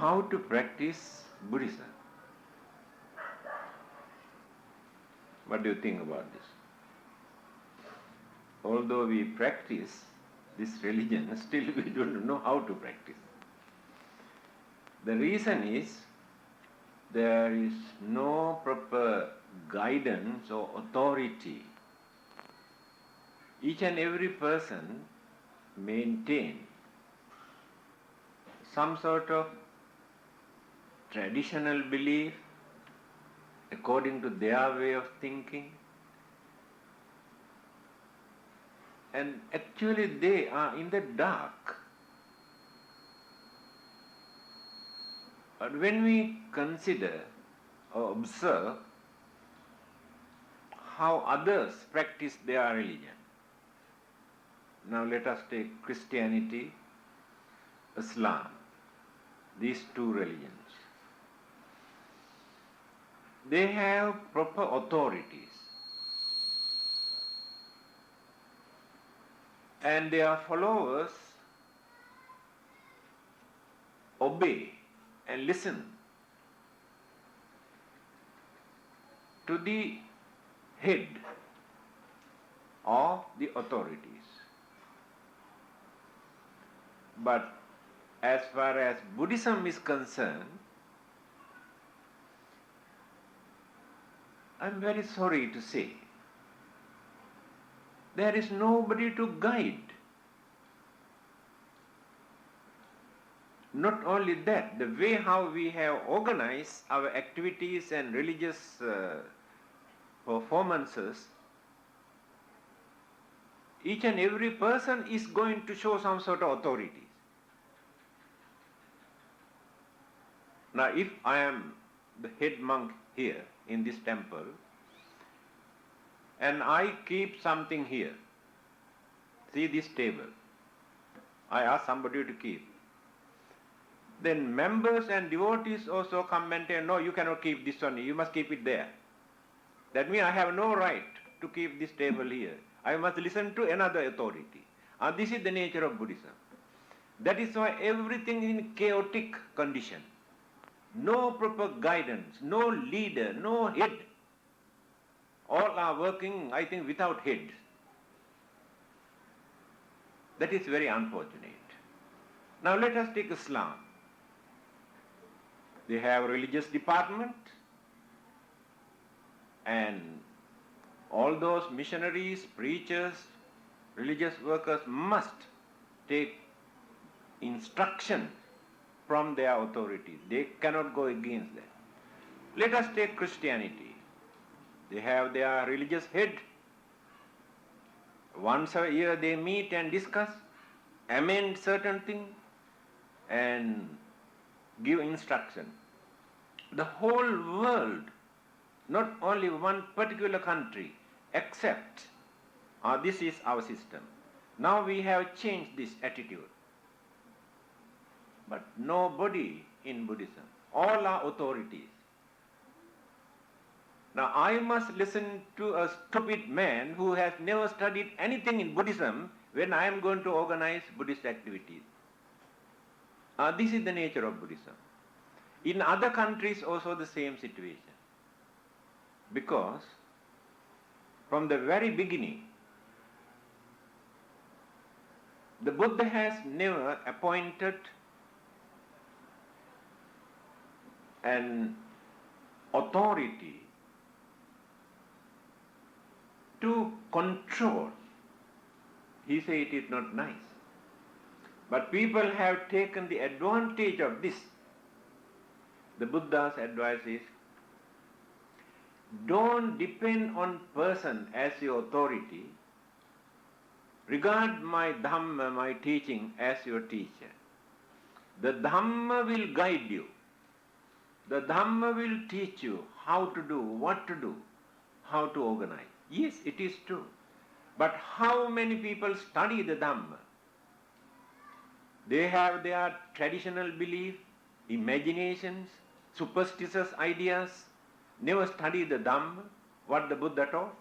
how to practice Buddhism. What do you think about this? Although we practice this religion, still we don't know how to practice. The reason is there is no proper guidance or authority. Each and every person maintain some sort of traditional belief according to their way of thinking, and actually they are in the dark. But when we consider or observe how others practice their religion, now let us take Christianity, Islam, these two religions. They have proper authorities, and their followers obey and listen to the head of the authorities. But as far as Buddhism is concerned, I'm very sorry to say, there is nobody to guide. Not only that, the way how we have organized our activities and religious performances, each and every person is going to show some sort of authority. Now, if I am the head monk here in this temple, and I keep something here, see this table, I ask somebody to keep. Then members and devotees also come and say, no, you cannot keep this one, you must keep it there. That means I have no right to keep this table here. I must listen to another authority. And this is the nature of Buddhism. That is why everything is in chaotic condition. No proper guidance, no leader, no head. All are working, I think, without heads. That is very unfortunate. Now let us take Islam. They have religious department, and all those missionaries, preachers, religious workers must take instruction from their authorities. They cannot go against that. Let us take Christianity. They have their religious head. Once a year they meet and discuss, amend certain things, and give instruction. The whole world, not only one particular country, accept, this is our system. Now we have changed this attitude. But nobody in Buddhism, all are authorities. Now I must listen to a stupid man who has never studied anything in Buddhism when I am going to organize Buddhist activities. This is the nature of Buddhism. In other countries also the same situation. Because from the very beginning, the Buddha has never appointed an authority to control. He said it is not nice. But people have taken the advantage of this. The Buddha's advice is, don't depend on person as your authority. Regard my Dhamma, my teaching, as your teacher. The Dhamma will guide you. The Dhamma will teach you how to do, what to do, how to organize. Yes, it is true. But how many people study the Dhamma? They have their traditional belief, imaginations, superstitious ideas, never study the Dhamma, what the Buddha taught.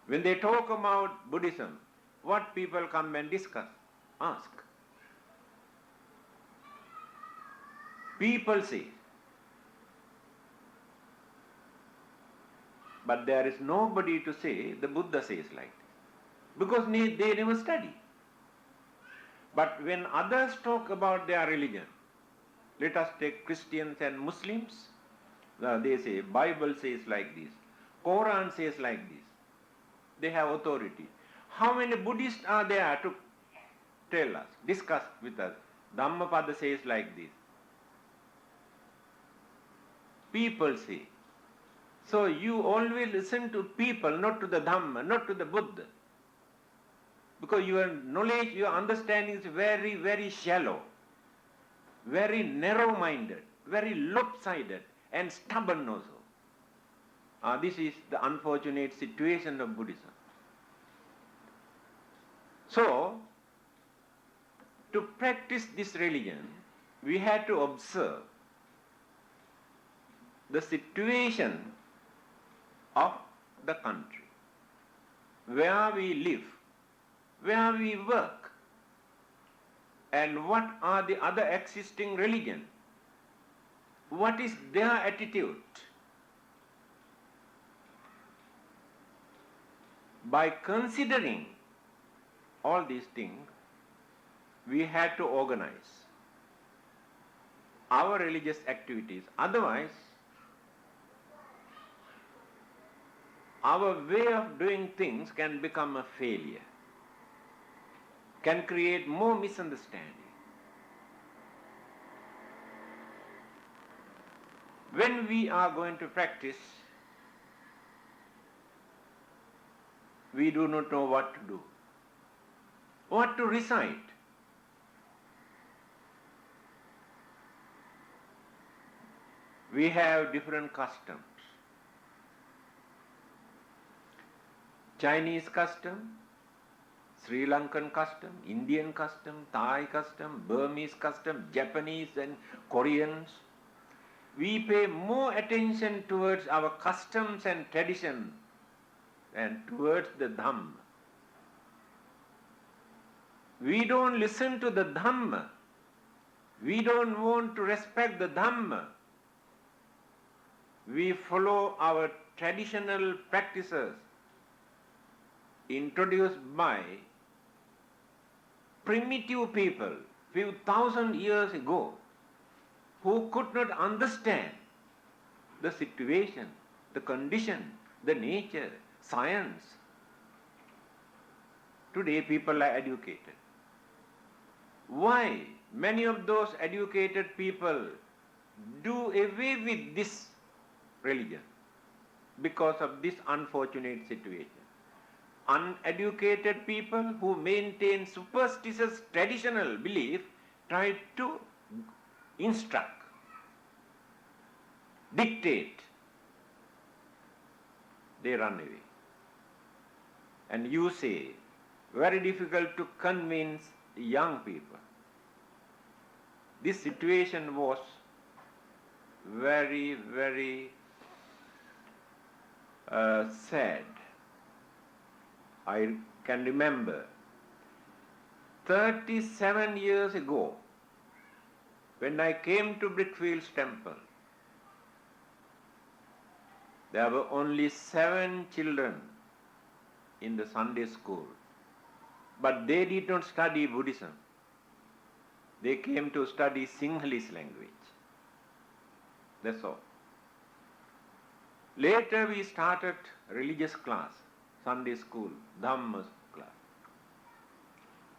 When they talk about Buddhism, what people come and discuss, ask. People say. But there is nobody to say the Buddha says like this. Because they never study. But when others talk about their religion, let us take Christians and Muslims, they say Bible says like this, Quran says like this. They have authority. How many Buddhists are there to tell us, discuss with us? Dhammapada says like this. People say. So you always listen to people, not to the Dhamma, not to the Buddha. Because your knowledge, your understanding is very, very shallow, very narrow-minded, very lopsided and stubborn also. This is the unfortunate situation of Buddhism. So, to practice this religion, we had to observe the situation of the country, where we live, where we work, and what are the other existing religions. What is their attitude? By considering all these things, we had to organize our religious activities. Otherwise, our way of doing things can become a failure, can create more misunderstanding. When we are going to practice, we do not know what to do, what to recite. We have different customs. Chinese custom, Sri Lankan custom, Indian custom, Thai custom, Burmese custom, Japanese and Koreans. We pay more attention towards our customs and tradition and towards the Dhamma. We don't listen to the Dhamma. We don't want to respect the Dhamma. We follow our traditional practices introduced by primitive people few thousand years ago who could not understand the situation, the condition, the nature, science. Today people are educated. Why many of those educated people do away with this religion? Because of this unfortunate situation. Uneducated people who maintain superstitious traditional belief try to instruct, dictate. They run away. And you say, very difficult to convince young people. This situation was very, very sad. I can remember 37 years ago when I came to Brickfields Temple, there were only 7 children in the Sunday school, but they did not study Buddhism. They came to study Sinhalese language. That's all. Later we started religious class, Sunday school, Dhamma class.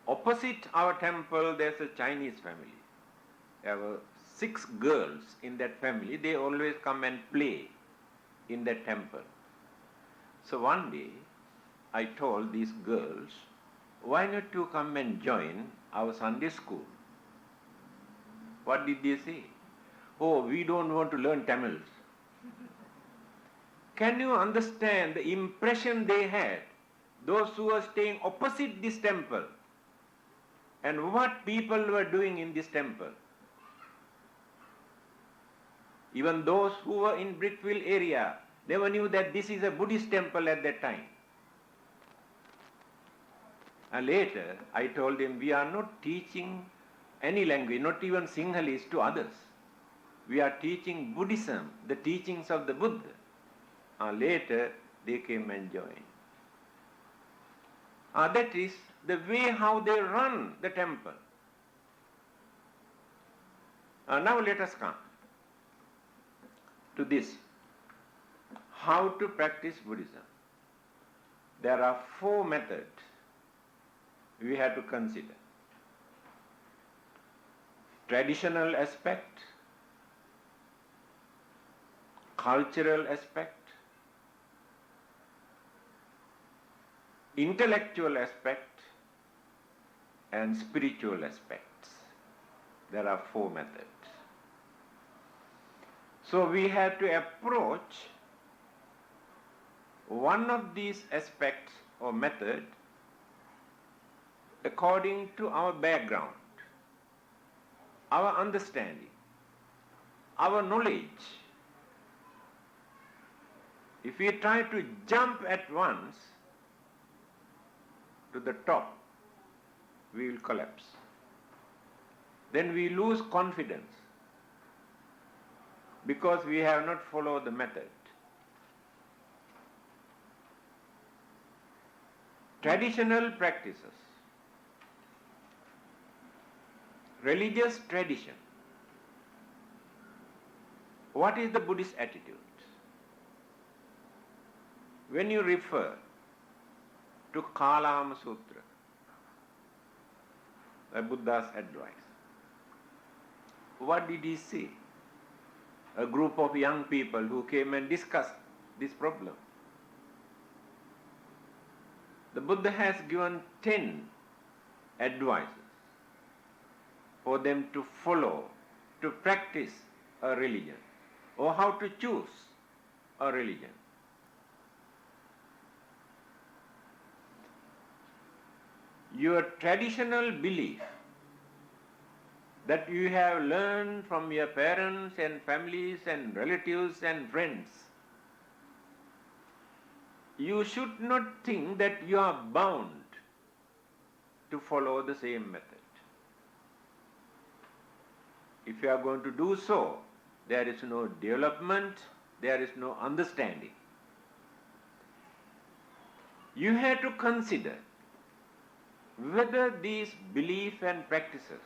Opposite our temple there's a Chinese family. There were 6 girls in that family. They always come and play in that temple. So one day I told these girls, why not you come and join our Sunday school? What did they say? Oh, we don't want to learn Tamils. Can you understand the impression they had, those who were staying opposite this temple, and what people were doing in this temple? Even those who were in Brickfield area never knew that this is a Buddhist temple at that time. And later I told them, we are not teaching any language, not even Sinhalese, to others. we are teaching Buddhism, the teachings of the Buddha. Later, they came and joined. That is the way how they run the temple. Now let us come to this. How to practice Buddhism. There are 4 methods we have to consider. Traditional aspect, cultural aspect, intellectual aspect, and spiritual aspects. There are 4 methods. So we have to approach one of these aspects or method according to our background, our understanding, our knowledge. If we try to jump at once to the top, we will collapse. Then we lose confidence because we have not followed the method. Traditional practices, religious tradition. What is the Buddhist attitude? When you refer to Kalama Sutra, the Buddha's advice, what did he say? A group of young people who came and discussed this problem. The Buddha has given 10 advices for them to follow, to practice a religion, or how to choose a religion. Your traditional belief that you have learned from your parents and families and relatives and friends, you should not think that you are bound to follow the same method. If you are going to do so, there is no development, there is no understanding. You have to consider whether these beliefs and practices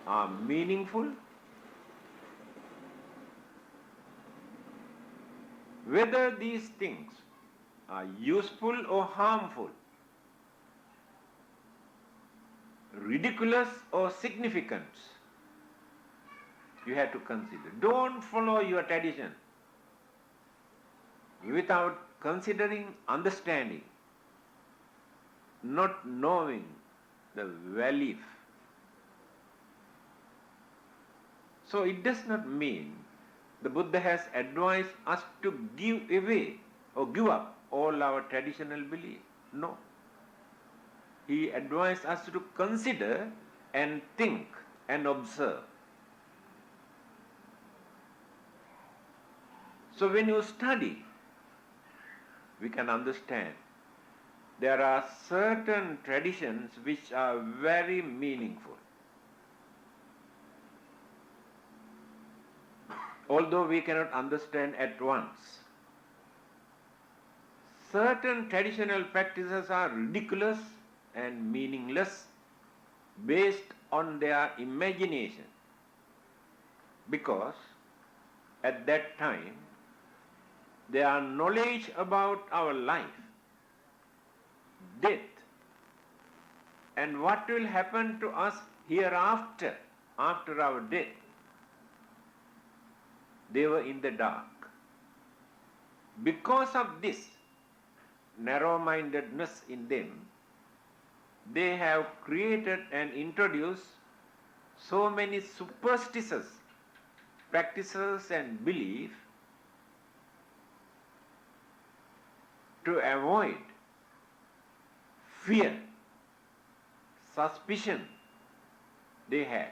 are meaningful, whether these things are useful or harmful, ridiculous or significant. You have to consider. Don't follow your tradition without considering, understanding, not knowing the value. So it does not mean the Buddha has advised us to give away or give up all our traditional belief. No. He advised us to consider and think and observe. So when you study, we can understand there are certain traditions which are very meaningful. Although we cannot understand at once. Certain traditional practices are ridiculous and meaningless based on their imagination, because at that time their knowledge about our life, death, and what will happen to us hereafter, after our death, they were in the dark. Because of this narrow-mindedness in them, they have created and introduced so many superstitious practices and beliefs to avoid fear, suspicion they had.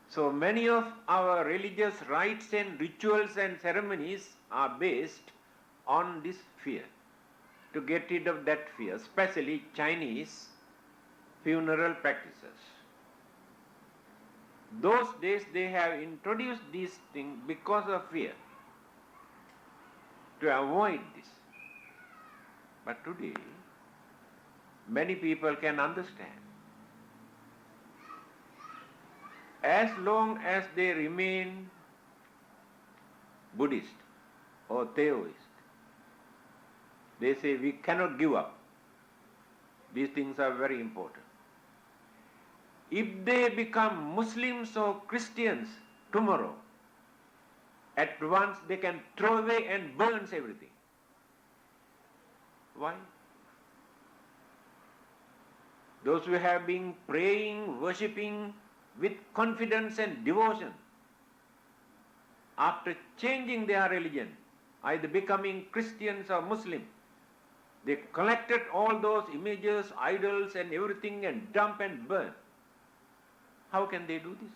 So many of our religious rites and rituals and ceremonies are based on this fear, to get rid of that fear, especially Chinese funeral practices. Those days they have introduced these things because of fear, to avoid this. But today, many people can understand. As long as they remain Buddhist or Theoist, they say we cannot give up. These things are very important. If they become Muslims or Christians tomorrow, at once they can throw away and burn everything. Why? Those who have been praying, worshipping with confidence and devotion, after changing their religion, either becoming Christians or Muslim, they collected all those images, idols and everything and dump and burn. How can they do this?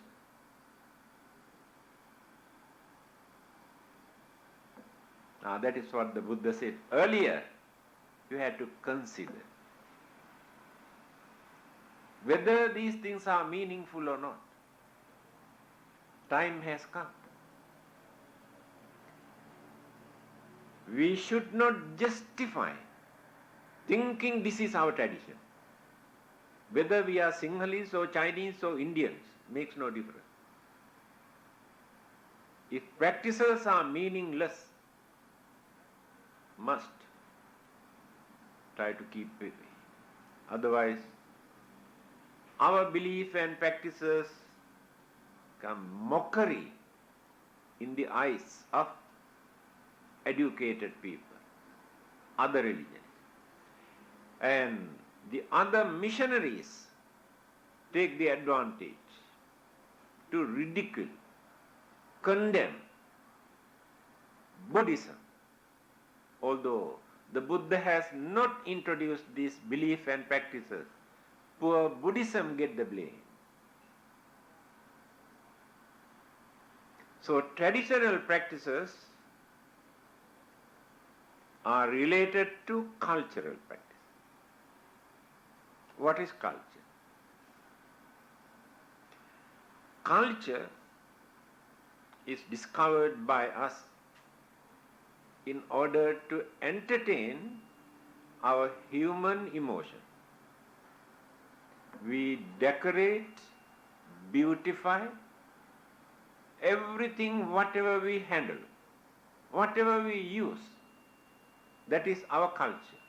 That is what the Buddha said earlier. You had to consider whether these things are meaningful or not. Time has come. We should not justify thinking this is our tradition. Whether we are Sinhalese or Chinese or Indians, makes no difference. If practices are meaningless, must try to keep away. Otherwise, our belief and practices become mockery in the eyes of educated people, other religions. And the other missionaries take the advantage to ridicule, condemn Buddhism. Although the Buddha has not introduced these belief and practices, poor Buddhism get the blame. So traditional practices are related to cultural practice. What is culture? Culture is discovered by us in order to entertain our human emotion. We decorate, beautify everything, whatever we handle, whatever we use. That is our culture.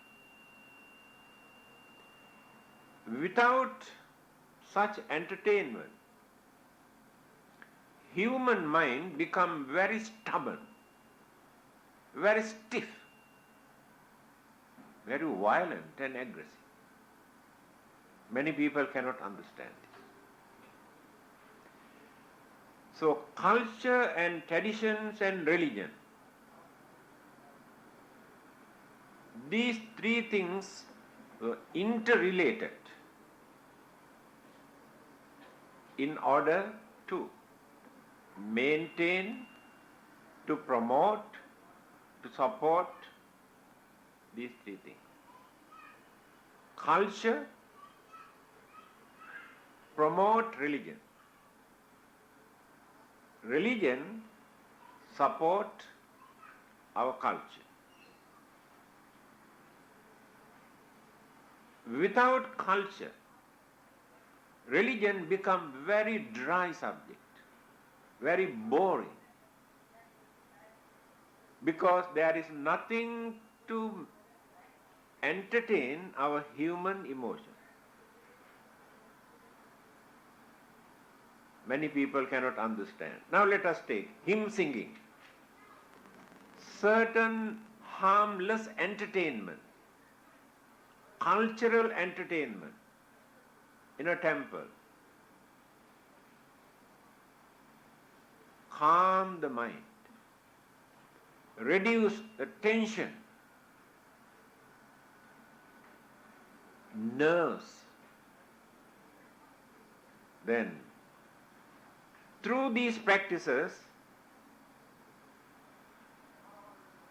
Without such entertainment, human mind becomes very stubborn, very stiff, very violent and aggressive. Many people cannot understand this. So culture and traditions and religion, these three things were interrelated in order to maintain, to promote, to support these three things. Culture promote religion. Religion support our culture. Without culture, religion becomes very dry subject, very boring, because there is nothing to entertain our human emotion. Many people cannot understand. Now let us take hymn singing. Certain harmless entertainment, cultural entertainment in a temple, calm the mind, reduce the tension, nerves. Then, through these practices,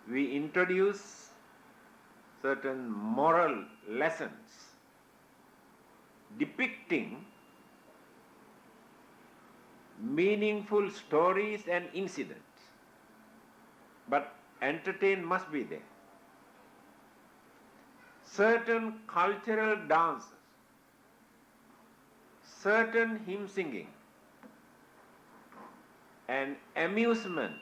we introduce certain moral lessons depicting meaningful stories and incidents. But entertain must be there. Certain cultural dances, certain hymn singing, and amusement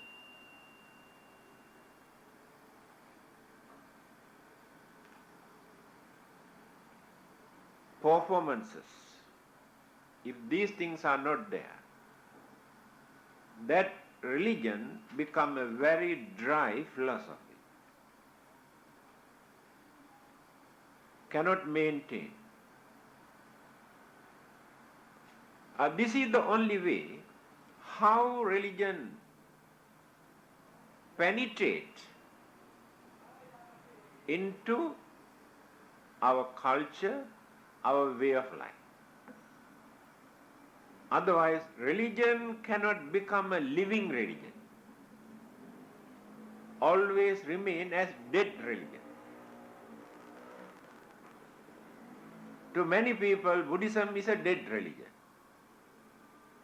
performances, if these things are not there, that religion become a very dry philosophy, cannot maintain. This is the only way how religion penetrates into our culture, our way of life. Otherwise, religion cannot become a living religion. Always remain as dead religion. To many people, Buddhism is a dead religion.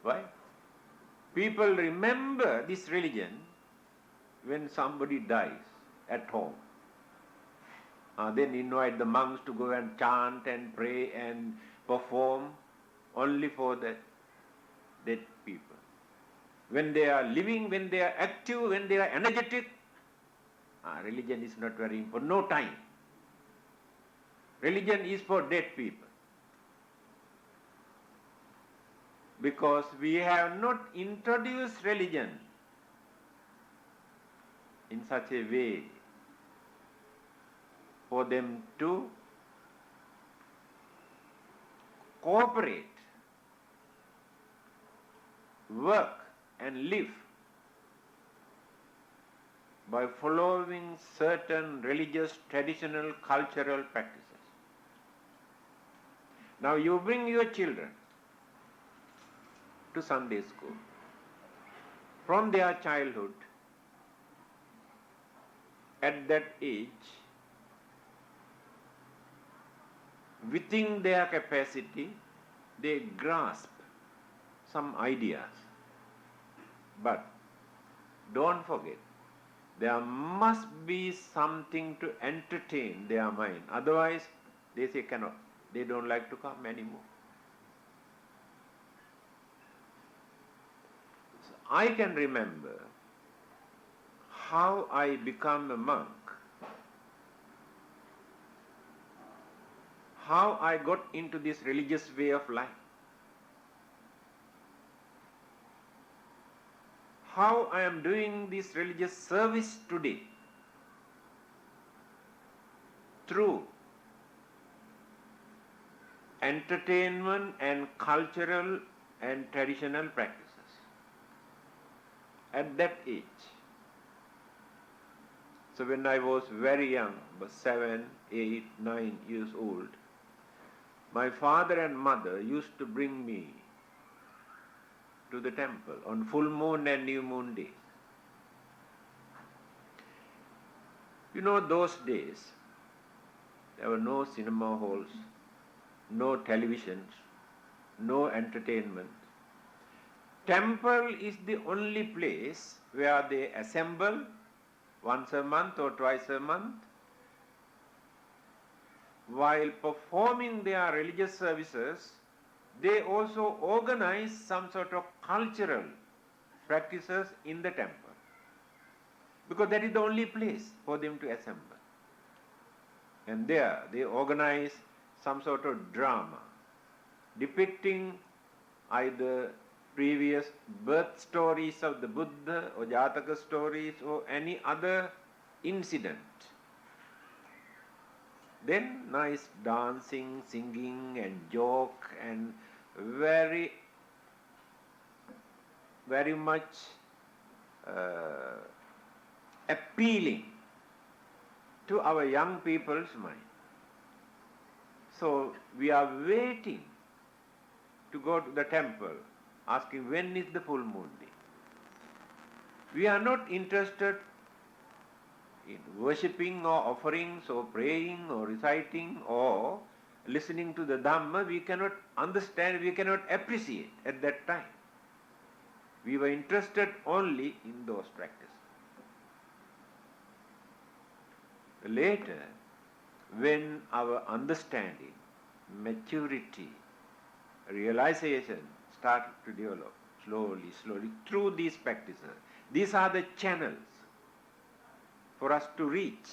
Why? People remember this religion when somebody dies at home. Then invite the monks to go and chant and pray and perform only for the dead people. When they are living, when they are active, when they are energetic, religion is not very important. No time. Religion is for dead people. Because we have not introduced religion in such a way for them to cooperate, work and live by following certain religious, traditional, cultural practices. Now you bring your children to Sunday school. From their childhood, at that age, within their capacity, they grasp some ideas. But don't forget, there must be something to entertain their mind. Otherwise, they say cannot. They don't like to come anymore. So I can remember how I became a monk, how I got into this religious way of life, how I am doing this religious service today through entertainment and cultural and traditional practices. At that age, so when I was very young, was 7, 8, 9 years old, my father and mother used to bring me to the temple on full moon and new moon days. You know, those days, there were no cinema halls, no televisions, no entertainment. Temple is the only place where they assemble once a month or twice a month. While performing their religious services, they also organize some sort of cultural practices in the temple. Because that is the only place for them to assemble. And there they organize some sort of drama depicting either previous birth stories of the Buddha or Jataka stories or any other incident. Then nice dancing, singing and joke and very much appealing to our young people's mind. So we are waiting to go to the temple, asking when is the full moon day. We are not interested in worshipping or offerings or praying or reciting or listening to the Dhamma. We cannot understand, we cannot appreciate at that time. We were interested only in those practices. Later, when our understanding, maturity, realization started to develop slowly through these practices, these are the channels for us to reach.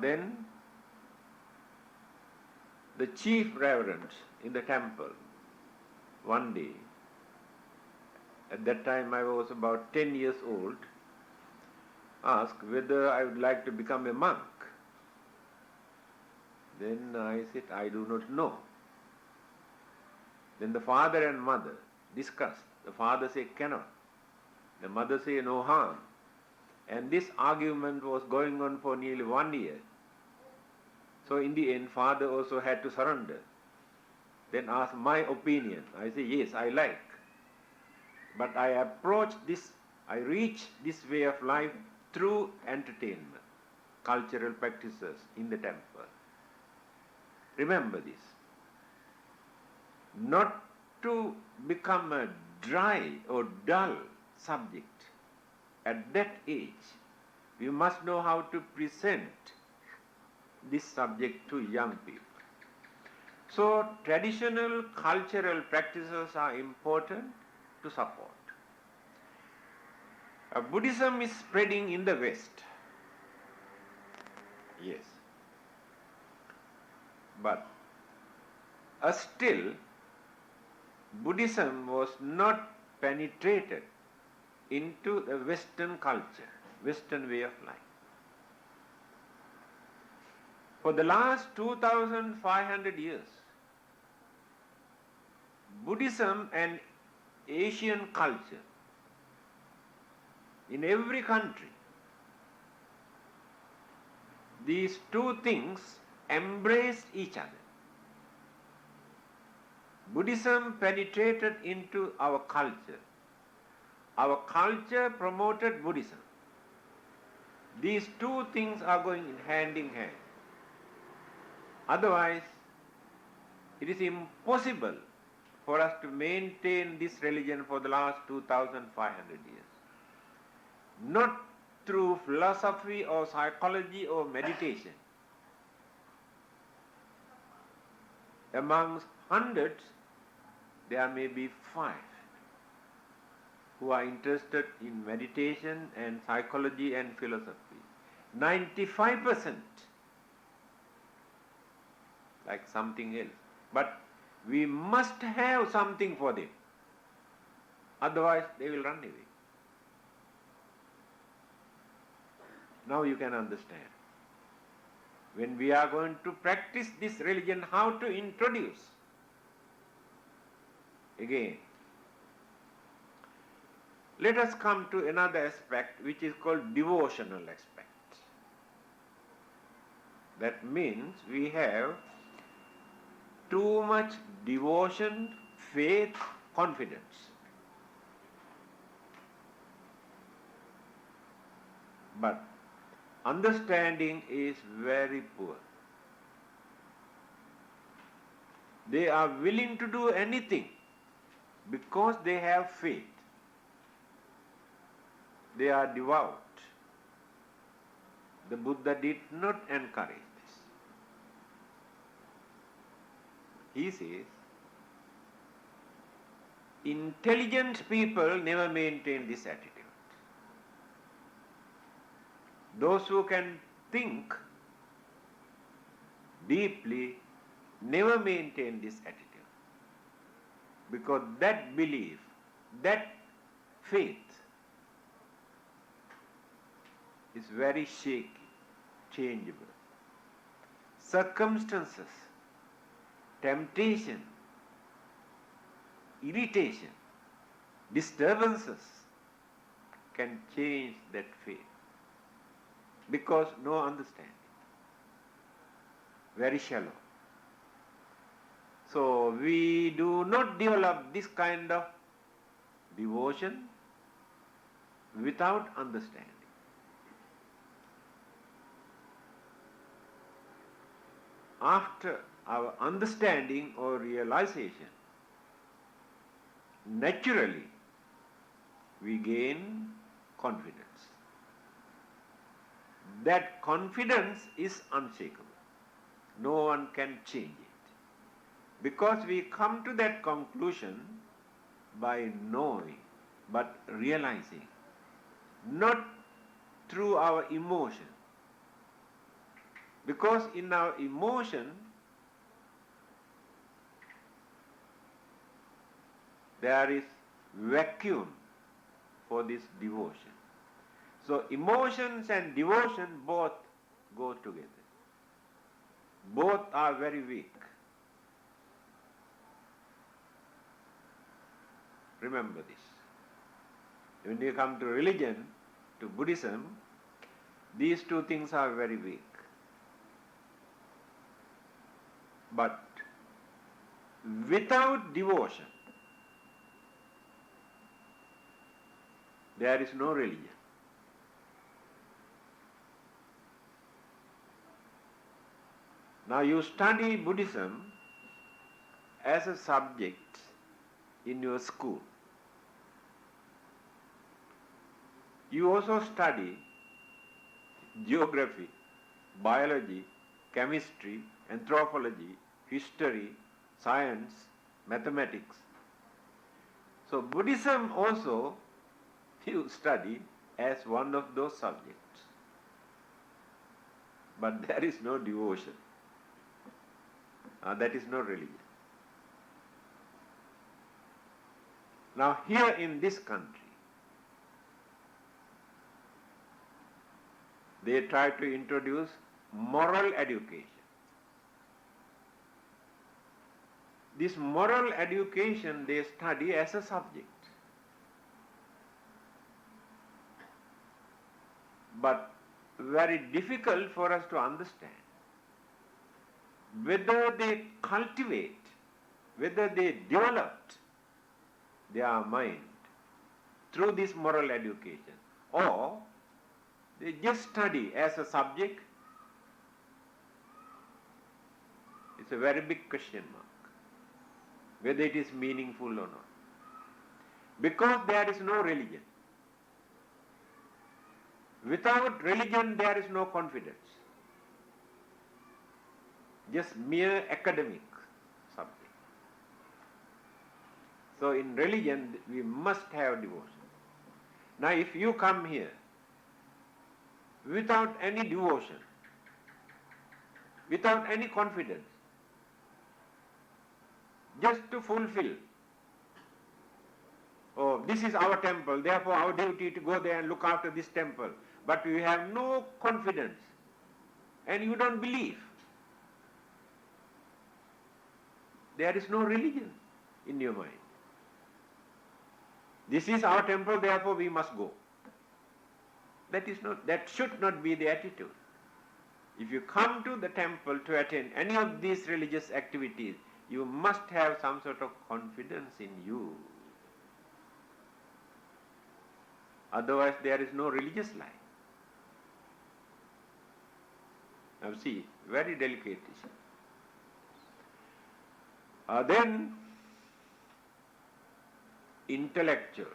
Then the chief reverend in the temple, one day, at that time I was about 10 years old, asked whether I would like to become a monk. Then I said, I do not know. Then the father and mother discussed. The father said, cannot. The mother said, no harm. And this argument was going on for nearly 1 year. So in the end, father also had to surrender. Then asked my opinion. I said, yes, I like. But I reach this way of life through entertainment, cultural practices in the temple. Remember this. Not to become a dry or dull subject. At that age, we must know how to present this subject to young people. So traditional cultural practices are important to support. Buddhism is spreading in the West. Yes. But still, Buddhism was not penetrated into the Western culture, Western way of life. For the last 2,500 years, Buddhism and Asian culture in every country, these two things embraced each other. Buddhism penetrated into our culture. Our culture promoted Buddhism. These two things are going hand in hand. Otherwise, it is impossible for us to maintain this religion for the last 2,500 years. Not through philosophy or psychology or meditation. Amongst hundreds, there may be 5 who are interested in meditation and psychology and philosophy. 95% like something else. But we must have something for them. Otherwise, they will run away. Now you can understand. When we are going to practice this religion, how to introduce. Again, let us come to another aspect which is called devotional aspect. That means we have too much devotion, faith, confidence. But understanding is very poor. They are willing to do anything because they have faith. They are devout. The Buddha did not encourage this. He says, intelligent people never maintain this attitude. Those who can think deeply never maintain this attitude. Because that belief, that faith is very shaky, changeable. Circumstances, temptation, irritation, disturbances can change that faith. Because no understanding. Very shallow. So we do not develop this kind of devotion without understanding. After our understanding or realization, naturally we gain confidence. That confidence is unshakable. No one can change it. Because we come to that conclusion by knowing, but realizing, not through our emotion. Because in our emotion, there is vacuum for this devotion. So emotions and devotion both go together. Both are very weak. Remember this. When you come to religion, to Buddhism, these two things are very weak. But without devotion, there is no religion. Now you study Buddhism as a subject in your school. You also study geography, biology, chemistry, anthropology, history, science, mathematics. So Buddhism also you study as one of those subjects. But there is no devotion. That is no religion. Now here in this country, they try to introduce moral education. This moral education they study as a subject. But very difficult for us to understand whether they cultivate, whether they developed their mind through this moral education, or they just study as a subject. It's a very big question mark, whether it is meaningful or not. Because there is no religion. Without religion, there is no confidence. Just mere academic subject. So in religion, we must have devotion. Now if you come here without any devotion, without any confidence, just to fulfill, oh, this is our temple, therefore our duty to go there and look after this temple, but you have no confidence and you don't believe, there is no religion in your mind. This is our temple, therefore we must go. That should not be the attitude. If you come to the temple to attend any of these religious activities, you must have some sort of confidence in you. Otherwise there is no religious life. Now see, very delicate issue. Then intellectual.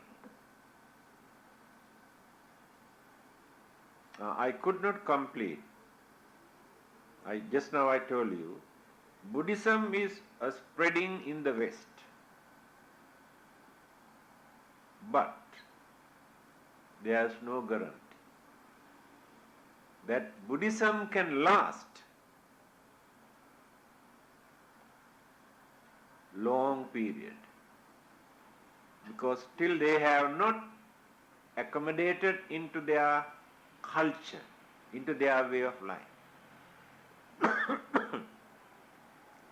I could not complete. Just now I told you, Buddhism is spreading in the West. But there is no guarantee that Buddhism can last long period, because still they have not accommodated into their culture, into their way of life.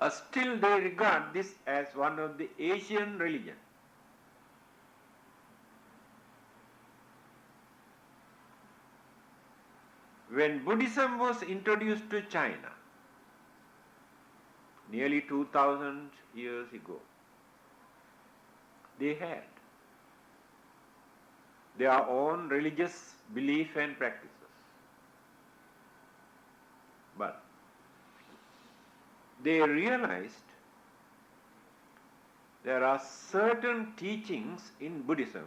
Still they regard this as one of the Asian religion. When Buddhism was introduced to China, nearly 2000 years ago, they had their own religious belief and practices. But they realized there are certain teachings in Buddhism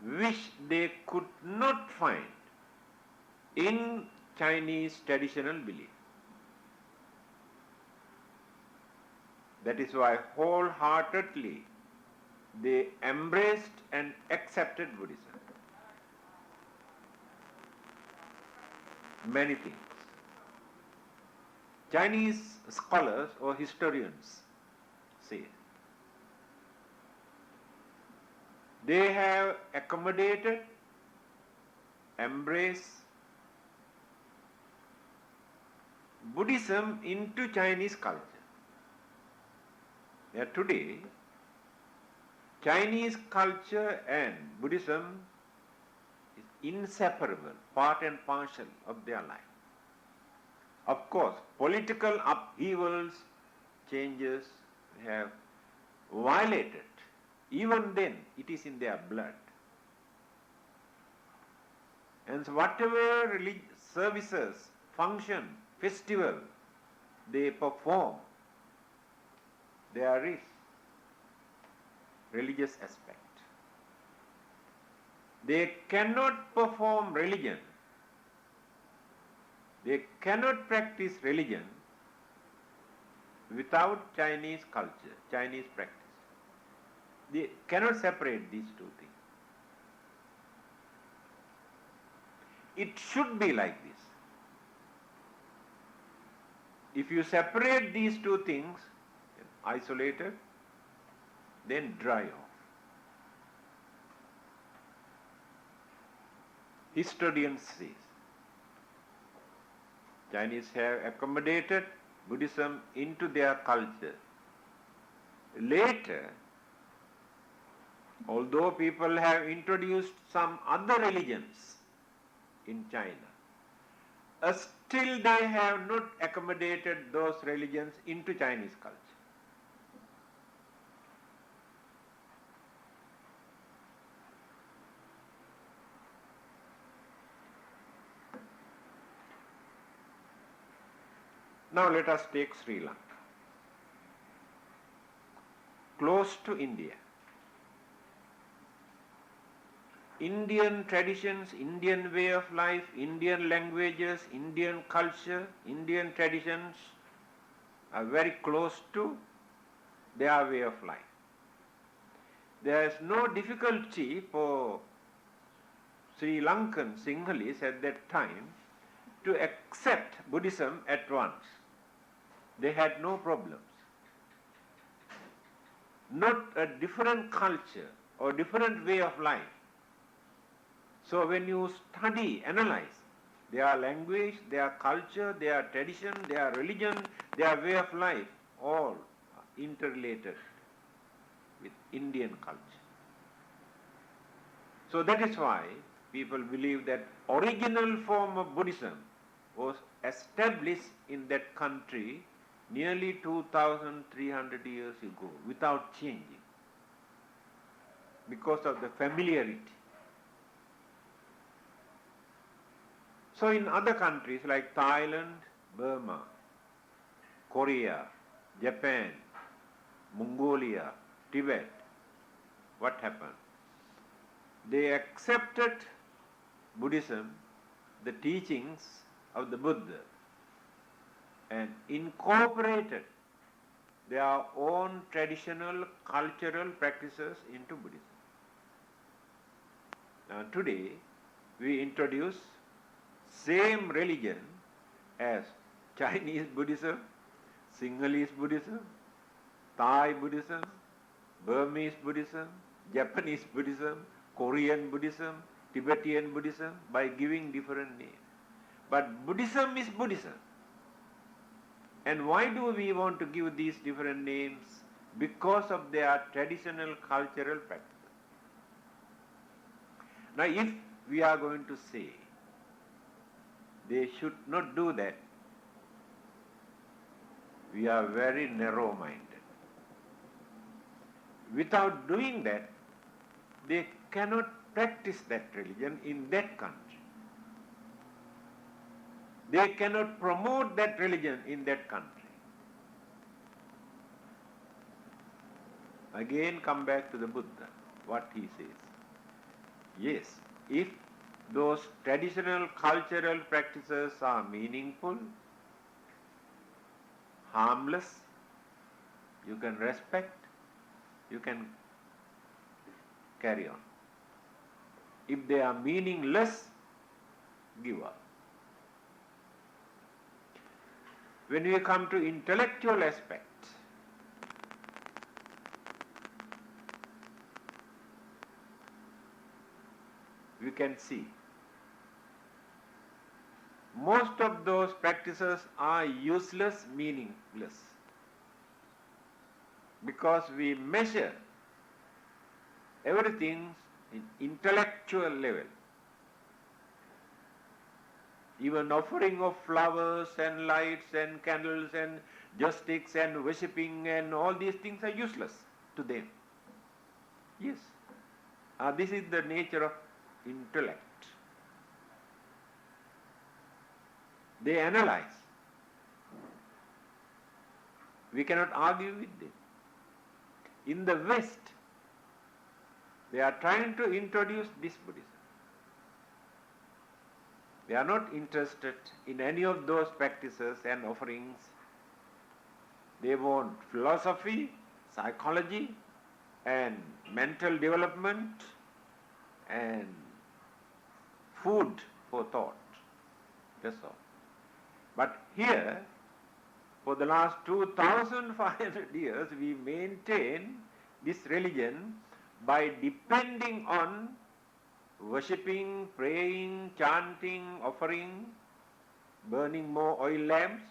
which they could not find in Chinese traditional belief. That is why wholeheartedly they embraced and accepted Buddhism. Many things. Chinese scholars or historians say they have accommodated, embraced Buddhism into Chinese culture. That today, Chinese culture and Buddhism is inseparable, part and parcel of their life. Of course, political upheavals, changes have violated. Even then, it is in their blood. And so whatever services, function, festival they perform, there is religious aspect. They cannot perform religion, they cannot practice religion without Chinese culture, Chinese practice. They cannot separate these two things. It should be like this. If you separate these two things, isolated, then dry off. Historians say Chinese have accommodated Buddhism into their culture. Later, although people have introduced some other religions in China, still they have not accommodated those religions into Chinese culture. Now let us take Sri Lanka, close to India. Indian traditions, Indian way of life, Indian languages, Indian culture, Indian traditions are very close to their way of life. There is no difficulty for Sri Lankan Sinhalese at that time to accept Buddhism at once. They had no problems. Not a different culture or different way of life. So when you study, analyze their language, their culture, their tradition, their religion, their way of life, all are interrelated with Indian culture. So that is why people believe that original form of Buddhism was established in that country nearly 2,300 years ago without changing because of the familiarity. So in other countries like Thailand, Burma, Korea, Japan, Mongolia, Tibet, what happened? They accepted Buddhism, the teachings of the Buddha, and incorporated their own traditional cultural practices into Buddhism. Now today we introduce same religion as Chinese Buddhism, Sinhalese Buddhism, Thai Buddhism, Burmese Buddhism, Japanese Buddhism, Korean Buddhism, Tibetan Buddhism by giving different names. But Buddhism is Buddhism. And why do we want to give these different names? Because of their traditional cultural practices. Now if we are going to say they should not do that, we are very narrow-minded. Without doing that, they cannot practice that religion in that country. They cannot promote that religion in that country. Again come back to the Buddha, what he says. Yes, if those traditional cultural practices are meaningful, harmless, you can respect, you can carry on. If they are meaningless, give up. When we come to intellectual aspects, we can see most of those practices are useless, meaningless, because we measure everything in intellectual level. Even offering of flowers and lights and candles and joysticks and worshipping and all these things are useless to them. Yes. This is the nature of intellect. They analyze. We cannot argue with them. In the West, they are trying to introduce this Buddhism. They are not interested in any of those practices and offerings. They want philosophy, psychology, and mental development, and food for thought. That's all. But here, for the last 2,500 years, we maintain this religion by depending on worshipping, praying, chanting, offering, burning more oil lamps.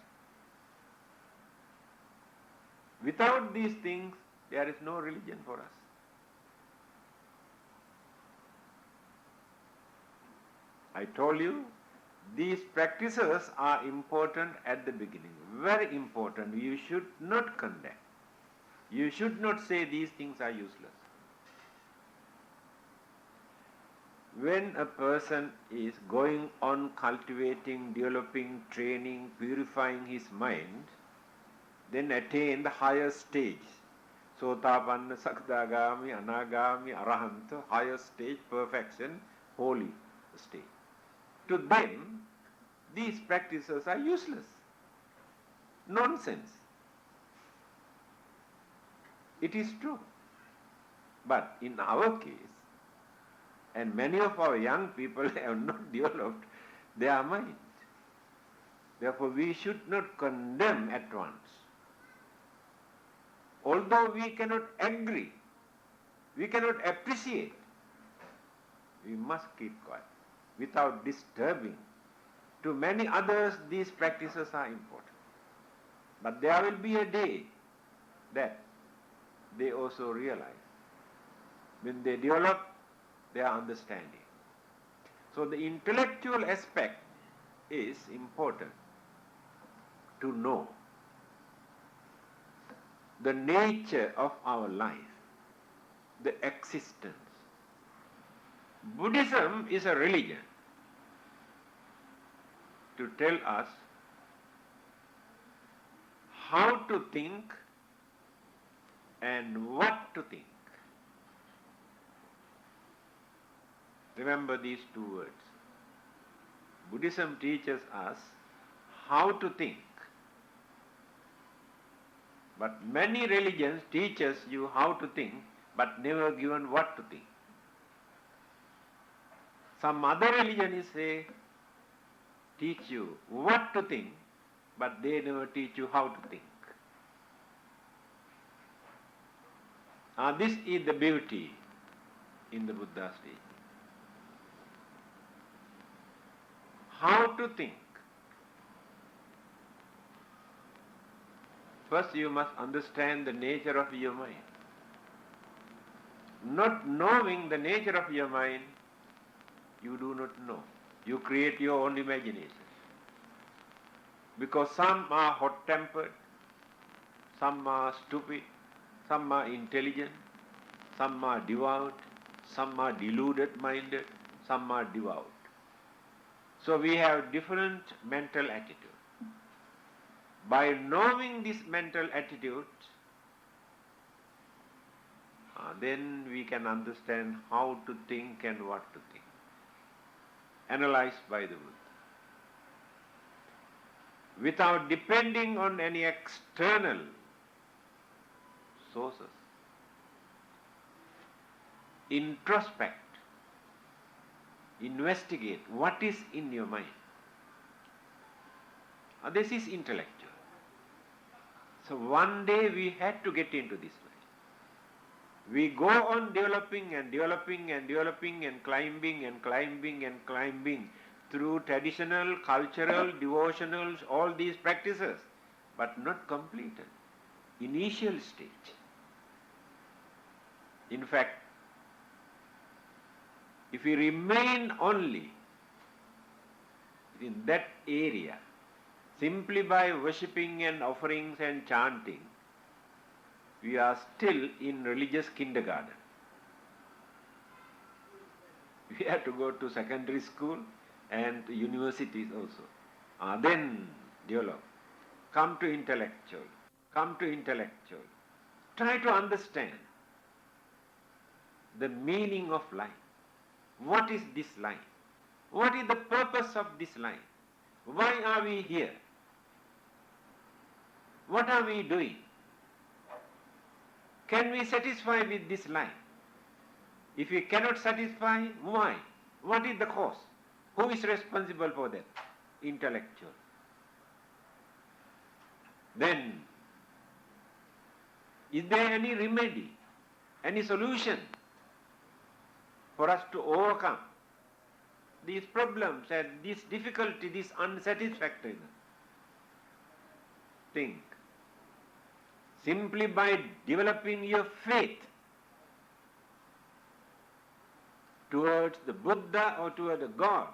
Without these things, there is no religion for us. I told you, these practices are important at the beginning, very important. You should not condemn. You should not say these things are useless. When a person is going on cultivating, developing, training, purifying his mind, then attain the higher stage. Sotapanna, Sakadagami, Anagami, Arahanta, higher stage, perfection, holy stage. To them, these practices are useless. Nonsense. It is true. But in our case, and many of our young people have not developed their mind. Therefore, we should not condemn at once. Although we cannot agree, we cannot appreciate, we must keep quiet without disturbing. To many others, these practices are important. But there will be a day that they also realize, when they develop their understanding. So the intellectual aspect is important to know the nature of our life, the existence. Buddhism is a religion to tell us how to think and what to think. Remember these two words. Buddhism teaches us how to think. But many religions teaches you how to think, but never given what to think. Some other religions teach you what to think, but they never teach you how to think. This is the beauty in the Buddha's teaching. How to think. First you must understand the nature of your mind. Not knowing the nature of your mind, you do not know. You create your own imagination. Because some are hot-tempered, some are stupid, some are intelligent, some are devout, some are deluded-minded, some are devout. So we have different mental attitude. By knowing this mental attitude, then we can understand how to think and what to think. Analyzed by the Buddha. Without depending on any external sources. Introspect. Investigate what is in your mind. This is intellectual. So one day we had to get into this line. We go on developing and developing and developing and climbing and climbing and climbing through traditional, cultural, devotionals, all these practices, but not completed. Initial stage. In fact, if we remain only in that area, simply by worshipping and offerings and chanting, we are still in religious kindergarten. We have to go to secondary school and universities also. Then develop. Come to intellectual. Come to intellectual. Try to understand the meaning of life. What is this life? What is the purpose of this life? Why are we here? What are we doing? Can we satisfy with this life? If we cannot satisfy, why? What is the cause? Who is responsible for that? Intellectual. Then, is there any remedy, any solution for us to overcome these problems and this difficulty, this unsatisfactoriness? Think. Simply by developing your faith towards the Buddha or towards the God,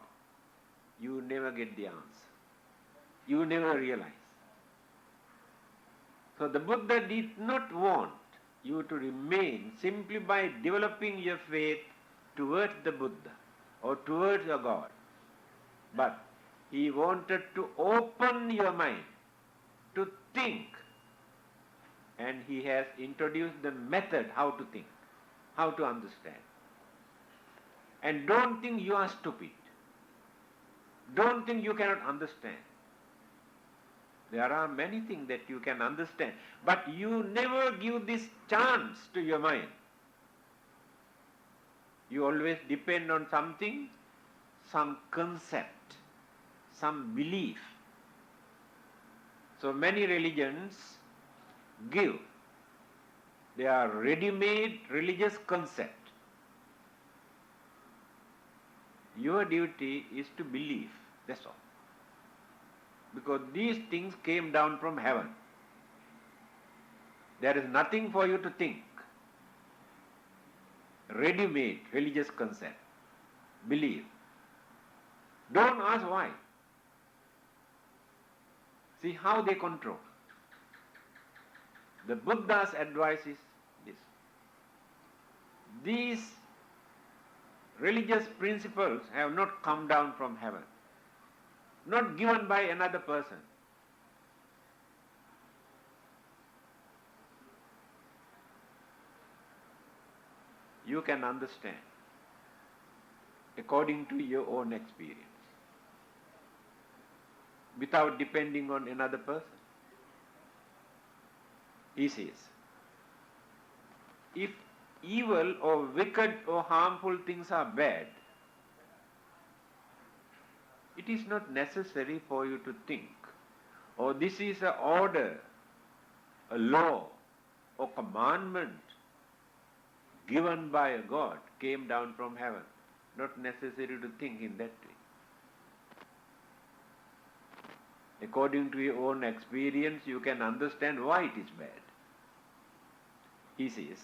you never get the answer. You never realize. So the Buddha did not want you to remain simply by developing your faith towards the Buddha or towards a God. But he wanted to open your mind to think. And he has introduced the method how to think, how to understand. And don't think you are stupid. Don't think you cannot understand. There are many things that you can understand, but you never give this chance to your mind. You always depend on something, some concept, some belief. So many religions give their ready-made religious concept. Your duty is to believe, that's all. Because these things came down from heaven. There is nothing for you to think. Ready-made religious concept. Believe. Don't ask why. See how they control. The Buddha's advice is this. These religious principles have not come down from heaven, not given by another person. You can understand according to your own experience, without depending on another person. He says, if evil or wicked or harmful things are bad, it is not necessary for you to think, or this is an order, a law, or commandment given by a God, came down from heaven. Not necessary to think in that way. According to your own experience, you can understand why it is bad. He says,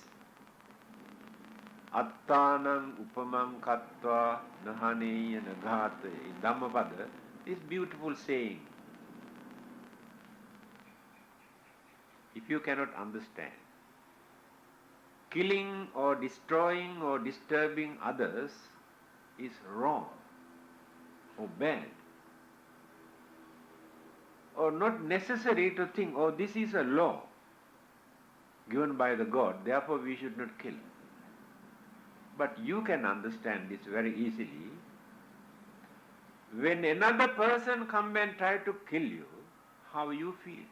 Attanam upamam kattva nahaneya naghate. In Dhammapada, this beautiful saying. If you cannot understand, killing or destroying or disturbing others is wrong or bad, or not necessary to think, oh, this is a law given by the God, therefore we should not kill. But you can understand this very easily. When another person come and try to kill you, how you feel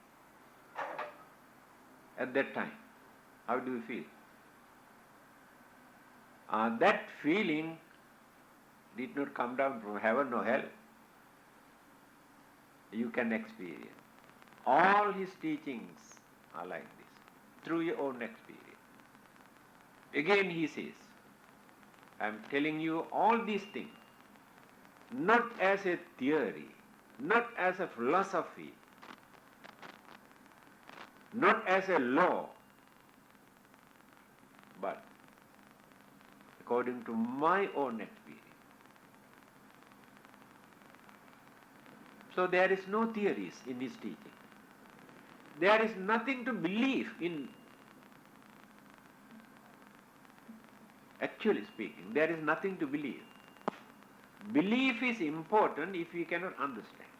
at that time? How do you feel? That feeling did not come down from heaven or hell. You can experience. All his teachings are like this, through your own experience. Again he says, I am telling you all these things, not as a theory, not as a philosophy, not as a law, but according to my own experience. So there is no theories in his teaching. There is nothing to believe in. Actually speaking, there is nothing to believe. Belief is important if we cannot understand.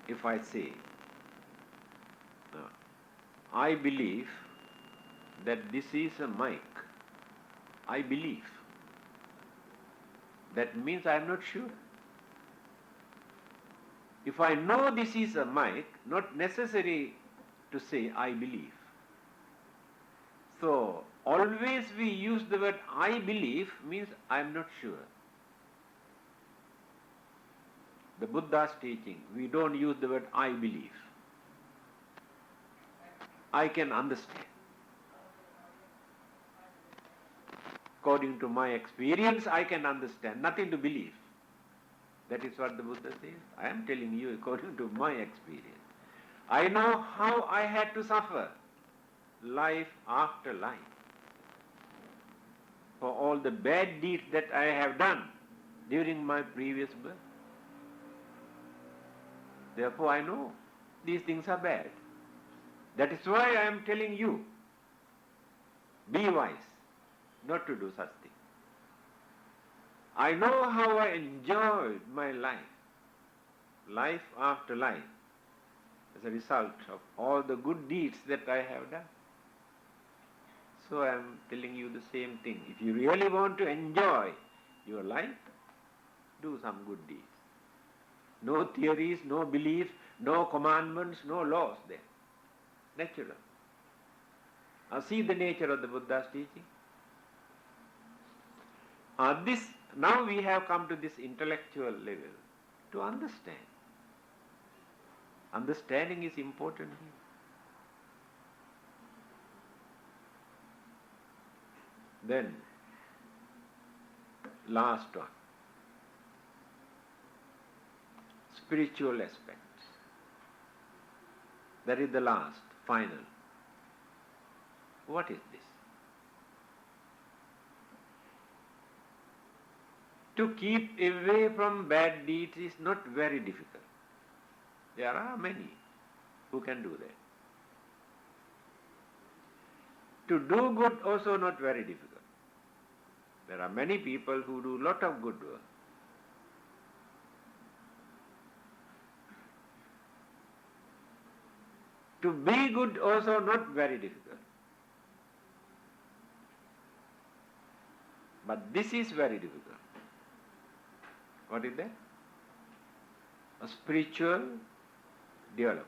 If I say, I believe that this is a mic, I believe. That means I am not sure. If I know this is a mic, not necessary to say I believe. So, always we use the word I believe means I am not sure. The Buddha's teaching, we don't use the word I believe. I can understand. According to my experience, I can understand. Nothing to believe. That is what the Buddha says. I am telling you according to my experience. I know how I had to suffer life after life for all the bad deeds that I have done during my previous birth. Therefore I know these things are bad. That is why I am telling you, be wise not to do such things. I know how I enjoyed my life after life, as a result of all the good deeds that I have done. So I am telling you the same thing. If you really want to enjoy your life, do some good deeds. No theories, no beliefs, no commandments, no laws there. Natural. Now see the nature of the Buddha's teaching. Now we have come to this intellectual level to understand. Understanding is important here. Then, last one, spiritual aspects. That is the last, final. What is this? To keep away from bad deeds is not very difficult. There are many who can do that. To do good also not very difficult. There are many people who do lot of good work. To be good also not very difficult. But this is very difficult. What is that? A spiritual development.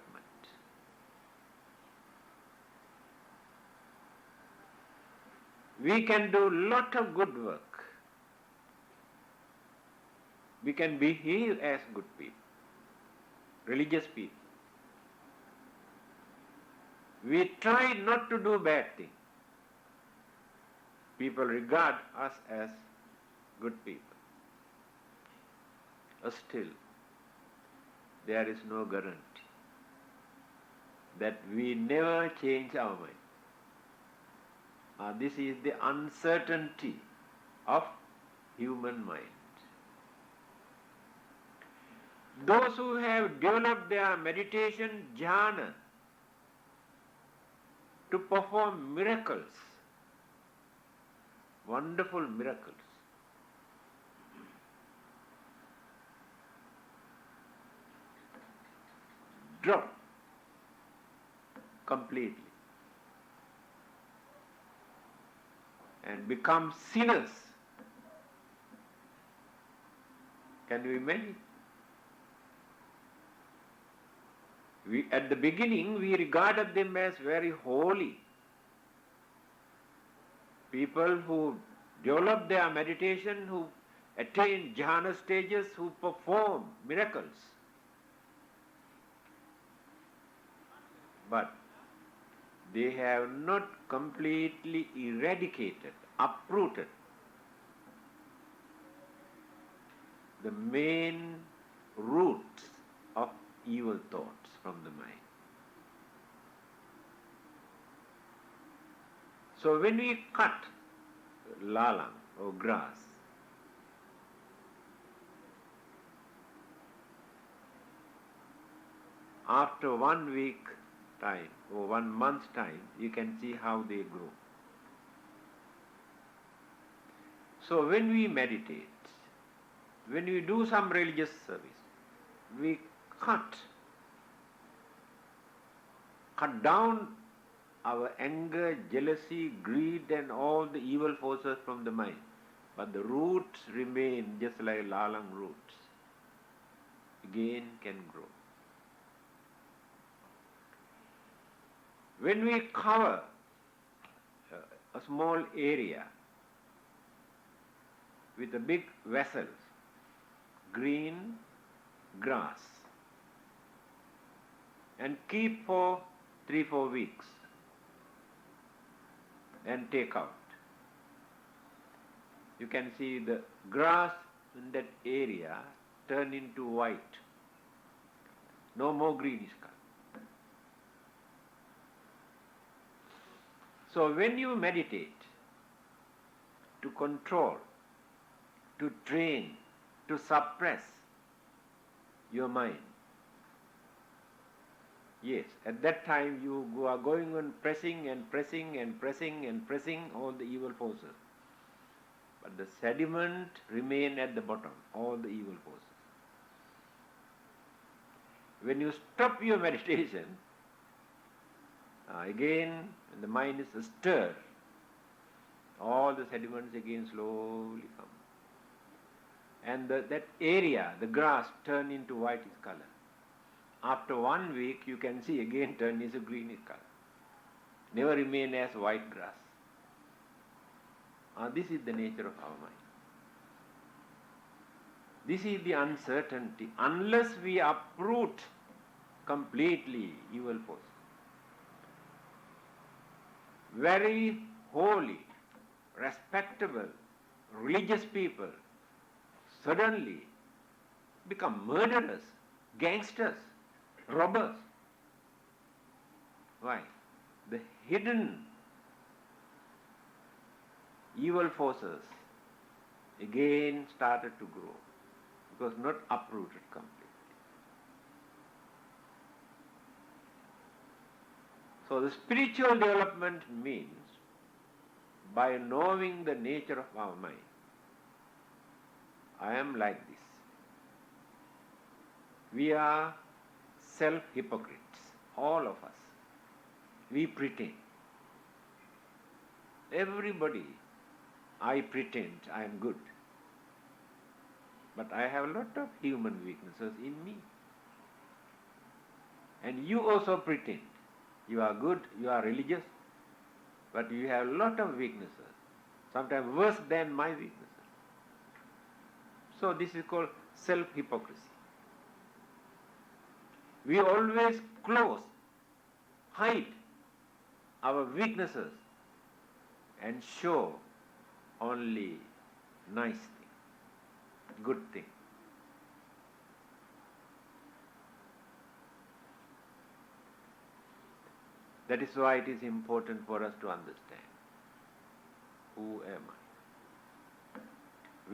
We can do lot of good work. We can behave as good people, religious people. We try not to do bad things. People regard us as good people. Still, there is no guarantee that we never change our mind. This is the uncertainty of human mind. Those who have developed their meditation jhana to perform miracles, wonderful miracles, drop completely. and become sinners. Can you imagine? At the beginning, we regarded them as very holy. People who develop their meditation, who attain jhana stages, who perform miracles. But they have not completely eradicated, uprooted the main roots of evil thoughts from the mind. So when we cut lalang or grass, after 1 week time or 1 month's time, you can see how they grow. So when we meditate, when we do some religious service, we cut down our anger, jealousy, greed and all the evil forces from the mind. But the roots remain just like lalang roots. Again can grow. When we cover a small area with a big vessel, green grass, and keep for 3-4 weeks and take out, you can see the grass in that area turn into white. No more greenish color. So when you meditate, to control, to train, to suppress your mind, yes, at that time you are going on pressing and pressing and pressing and pressing all the evil forces. But the sediment remain at the bottom, all the evil forces. When you stop your meditation, again, when the mind is stirred, all the sediments again slowly come. And that area, the grass, turn into whitish color. After 1 week, you can see again turn into greenish color. Never remain as white grass. This is the nature of our mind. This is the uncertainty. Unless we uproot completely evil force, very holy, respectable, religious people suddenly become murderers, gangsters, robbers. Why? The hidden evil forces again started to grow because not uprooted completely. So the spiritual development means by knowing the nature of our mind. I am like this. We are self-hypocrites, all of us. We pretend. Everybody, I pretend I am good. But I have a lot of human weaknesses in me. And you also pretend. You are good, you are religious, but you have a lot of weaknesses, sometimes worse than my weaknesses. So this is called self-hypocrisy. We always close, hide our weaknesses and show only nice thing, good thing. That is why it is important for us to understand, who am I?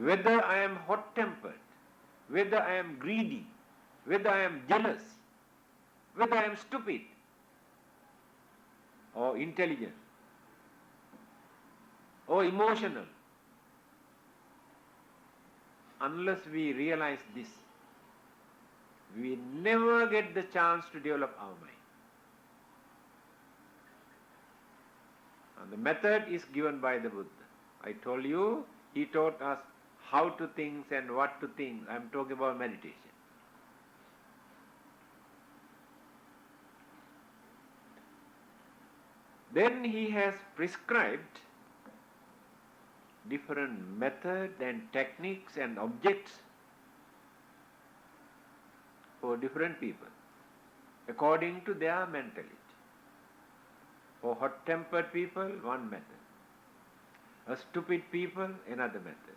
Whether I am hot-tempered, whether I am greedy, whether I am jealous, whether I am stupid or intelligent or emotional, unless we realize this, we never get the chance to develop our mind. And the method is given by the Buddha. I told you, he taught us how to think and what to think. I am talking about meditation. Then he has prescribed different methods and techniques and objects for different people according to their mentality. For hot-tempered people, one method. A stupid people, another method.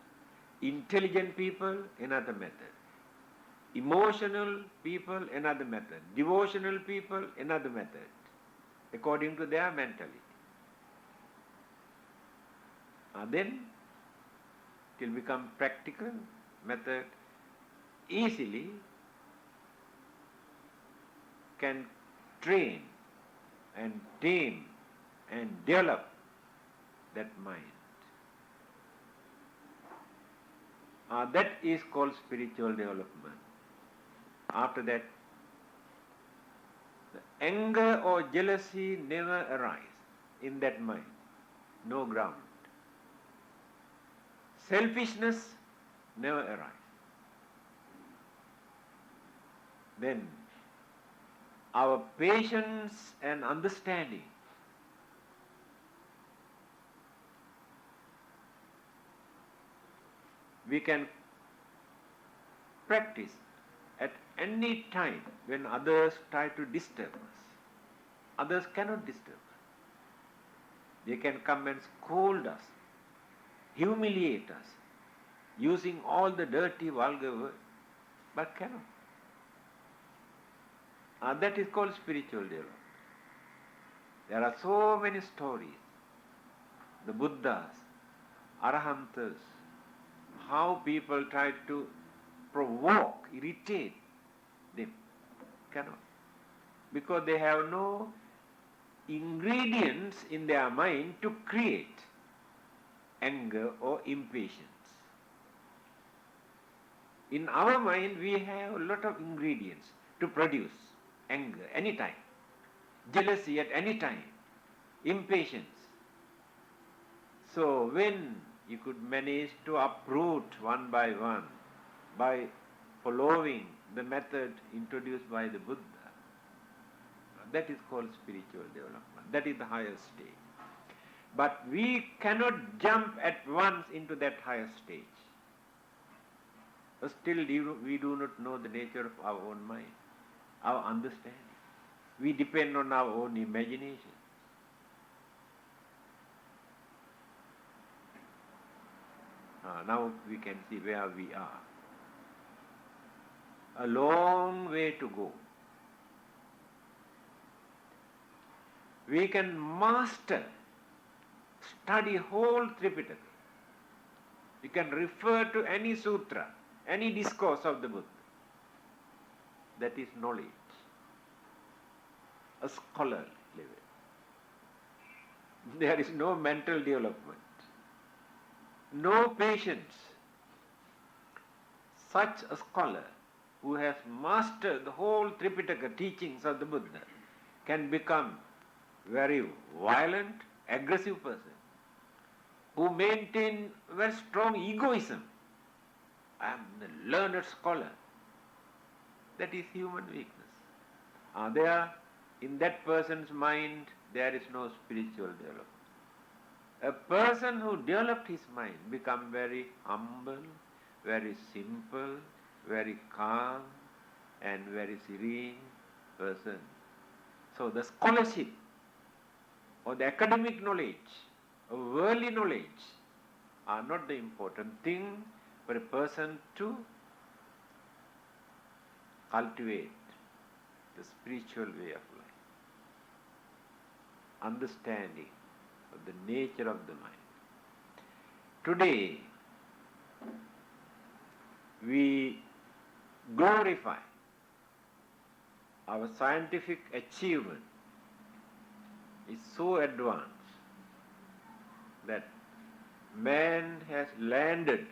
Intelligent people, another method. Emotional people, another method. Devotional people, another method. According to their mentality. Then it will become practical method, easily can train and tame and develop that mind. That is called spiritual development. After that, the anger or jealousy never arise in that mind. No ground. Selfishness never arise. Then our patience and understanding we can practice at any time when others try to disturb us. Others cannot disturb us. They can come and scold us, humiliate us, using all the dirty, vulgar words, but cannot. That is called spiritual development. There are so many stories. The Buddhas, Arahantas, how people try to provoke, irritate them. Cannot. Because they have no ingredients in their mind to create anger or impatience. In our mind we have a lot of ingredients to produce anger anytime, jealousy at any time, impatience. So when you could manage to uproot one by one by following the method introduced by the Buddha, that is called spiritual development. That is the highest stage. But we cannot jump at once into that higher stage. Still we do not know the nature of our own mind, our understanding. We depend on our own imagination. Now we can see where we are. A long way to go. We can master, study whole Tripitaka. We can refer to any sutra, any discourse of the Buddha. That is knowledge. A scholarly level. There is no mental development. No patience. Such a scholar who has mastered the whole Tripitaka teachings of the Buddha can become very violent, aggressive person who maintain very strong egoism. I am the learned scholar. That is human weakness. There, in that person's mind, there is no spiritual development. A person who developed his mind become very humble, very simple, very calm, and very serene person. So the scholarship or the academic knowledge or worldly knowledge are not the important thing for a person to cultivate the spiritual way of life. Understanding of the nature of the mind. Today, we glorify our scientific achievement is so advanced that man has landed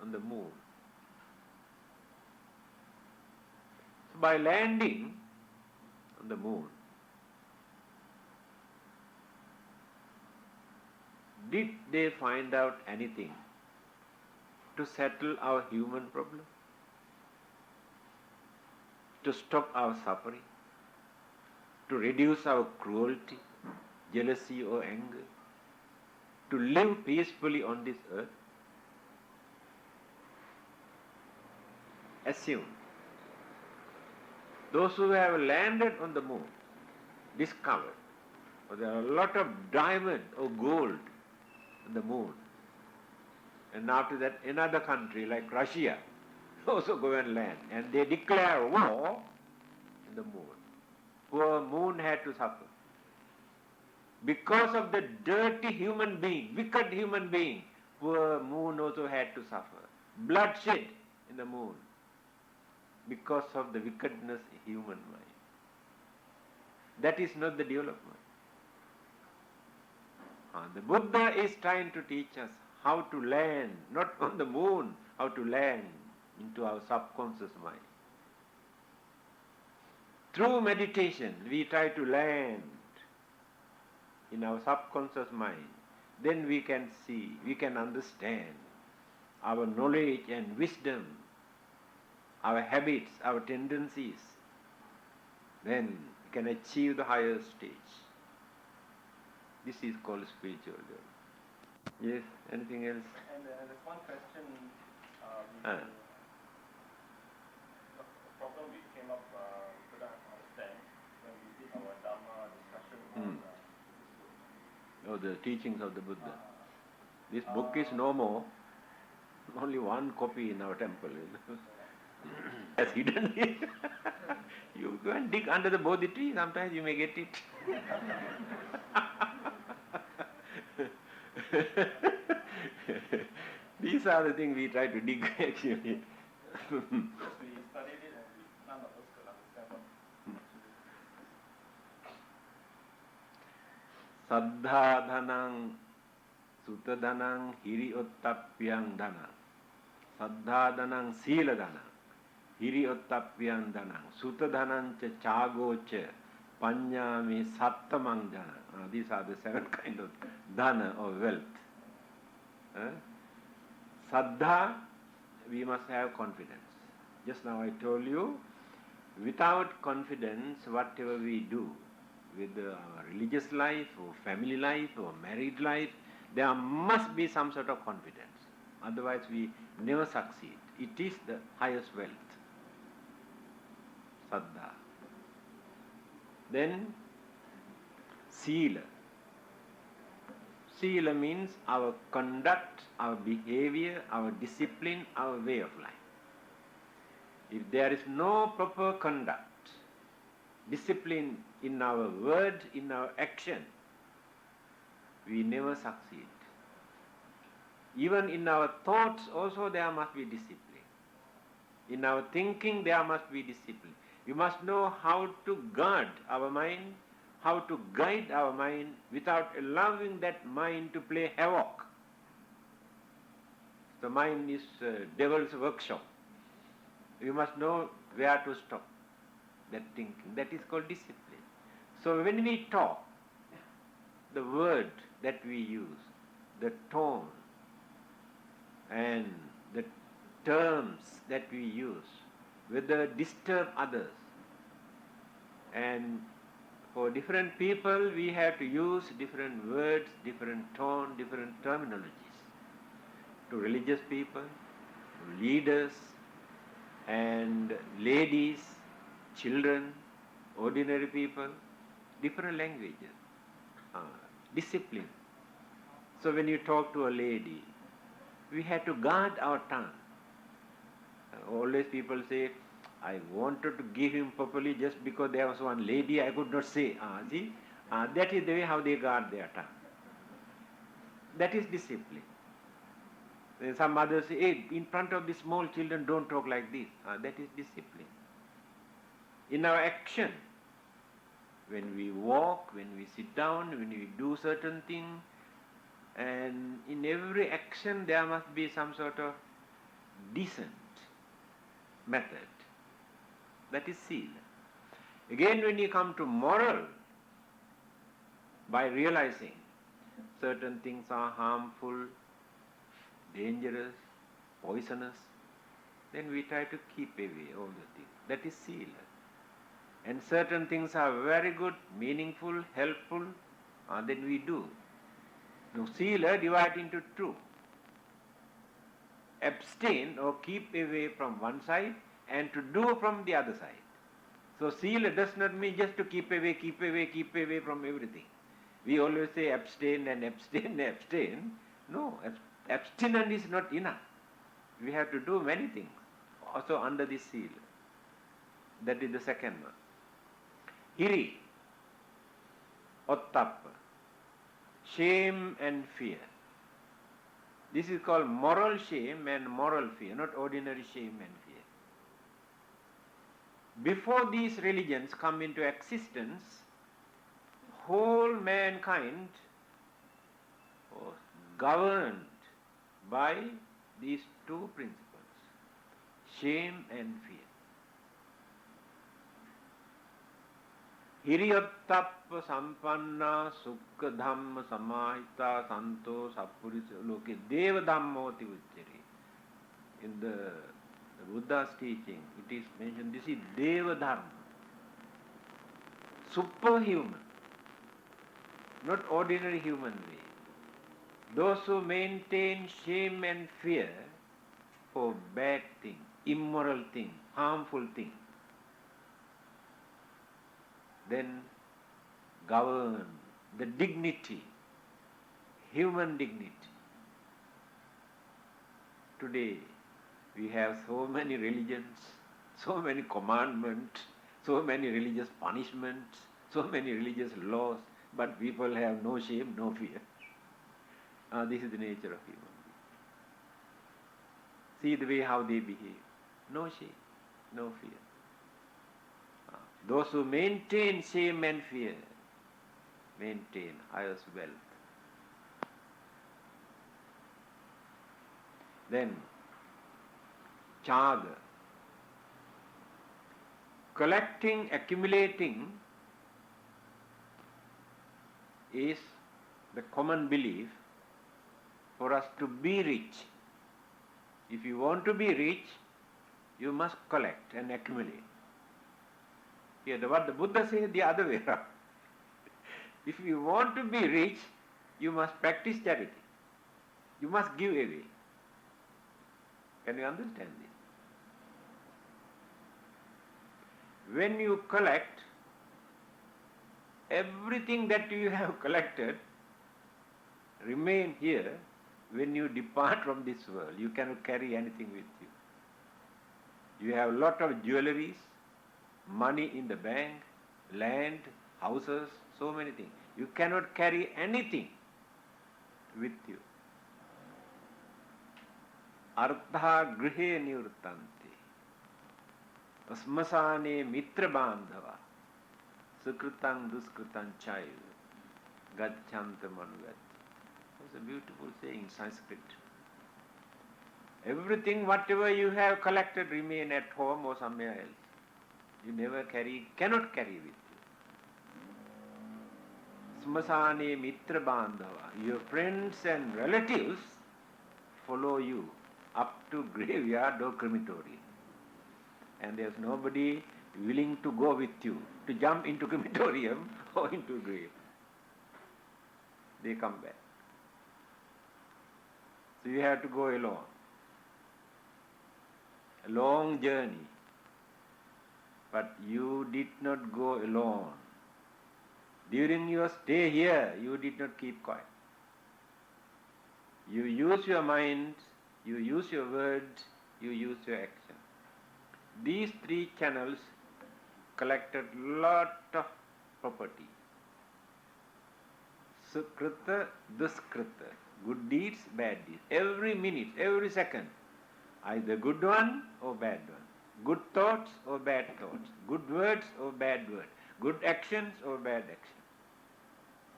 on the moon. So by landing on the moon, did they find out anything to settle our human problem? To stop our suffering? To reduce our cruelty, jealousy or anger? To live peacefully on this earth? Assume. Those who have landed on the moon discovered there are a lot of diamond or gold on the moon. And after that, another country like Russia also go and land. And they declare war on the moon. Poor moon had to suffer. Because of the dirty human being, wicked human being, poor moon also had to suffer. Bloodshed in the moon. Because of the wickedness in human mind. That is not the development. The Buddha is trying to teach us how to land, not on the moon, how to land into our subconscious mind. Through meditation, we try to land in our subconscious mind. Then we can see, we can understand our knowledge and wisdom, our habits, our tendencies. Then we can achieve the higher stage. This is called spiritual journey. Yes, anything else? And there's one question, a problem which came up, could I understand, when we did our Dhamma discussion on the teachings of the Buddha. This book is no more, only one copy in our temple. Has hidden it. You go and dig under the Bodhi tree, sometimes you may get it. These are the things we try to dig actually. Because we studied it and none of us could understand what. Saddha dhanang, sutta dhanang, hiri ottapyang dhanang. Saddha dhanang, sila dhanang, hiri ottapyang dhanang. Sutta dhanang cha chago cha, panya me sattamang dhanang. These are the 7 kind of dhana or wealth. Saddha, we must have confidence. Just now I told you, without confidence, whatever we do with our religious life or family life or married life, there must be some sort of confidence. Otherwise we never succeed. It is the highest wealth. Saddha. Then, Sila. Sila means our conduct, our behavior, our discipline, our way of life. If there is no proper conduct, discipline in our word, in our action, we never succeed. Even in our thoughts also there must be discipline. In our thinking there must be discipline. We must know how to guard our mind, how to guide our mind without allowing that mind to play havoc. The mind is devil's workshop. We must know where to stop that thinking. That is called discipline. So when we talk, the word that we use, the tone, and the terms that we use, whether disturb others. And for different people, we have to use different words, different tone, different terminologies. To religious people, to leaders, and ladies, children, ordinary people, different languages. Discipline. So when you talk to a lady, we have to guard our tongue. Always people say, I wanted to give him properly just because there was one lady I could not say. That is the way how they guard their tongue. That is discipline. Then some others say, hey, in front of the small children don't talk like this. That is discipline. In our action, when we walk, when we sit down, when we do certain things, and in every action there must be some sort of decent method. That is sila. Again, when you come to moral, by realizing certain things are harmful, dangerous, poisonous, then we try to keep away all the things. That is sila. And certain things are very good, meaningful, helpful, then we do. Now sila divided into two. Abstain or keep away from one side and to do from the other side. So sila does not mean just to keep away from everything. We always say abstain and abstain and abstain. No, abstinence is not enough. We have to do many things also under this sila. That is the second one. Hiri, ottappa, shame and fear. This is called moral shame and moral fear, not ordinary shame and fear. Before these religions come into existence, whole mankind was governed by these two principles, shame and fear. Hiriyottappa sampanna sukha dhamma samahita santo sappurisa loke deva dhammoti uchyate. In the Buddha's teaching, it is mentioned this is deva dharma, superhuman, not ordinary human being. Those who maintain shame and fear for bad things, immoral things, harmful things, then govern the dignity, human dignity. Today we have so many religions, so many commandments, so many religious punishments, so many religious laws, but people have no shame, no fear. This is the nature of human beings. See the way how they behave. No shame, no fear. Those who maintain shame and fear maintain highest wealth. Then, chaga, collecting, accumulating is the common belief for us to be rich. If you want to be rich, you must collect and accumulate. Here, what the Buddha says the other way around. If you want to be rich, you must practice charity. You must give away. Can you understand this? When you collect, everything that you have collected remain here. When you depart from this world, you cannot carry anything with you. You have a lot of jewelries, money in the bank, land, houses, so many things. You cannot carry anything with you. Artha grihe nivrittante, smasane mitra bandhava, sukritang duskritang chaiva, gacchanta manugati. It's a beautiful saying in Sanskrit. Everything, whatever you have collected, remain at home or somewhere else. You never cannot carry with you. Smasane mitra bandhava. Your friends and relatives follow you up to graveyard or crematorium. And there's nobody willing to go with you, to jump into crematorium or into grave. They come back. So you have to go alone. A long journey. But you did not go alone. During your stay here, you did not keep quiet. You use your mind, you use your words, you use your action. These three channels collected lot of property. Sukrita, duskrita. Good deeds, bad deeds. Every minute, every second. Either good one or bad one. Good thoughts or bad thoughts. Good words or bad words. Good actions or bad actions.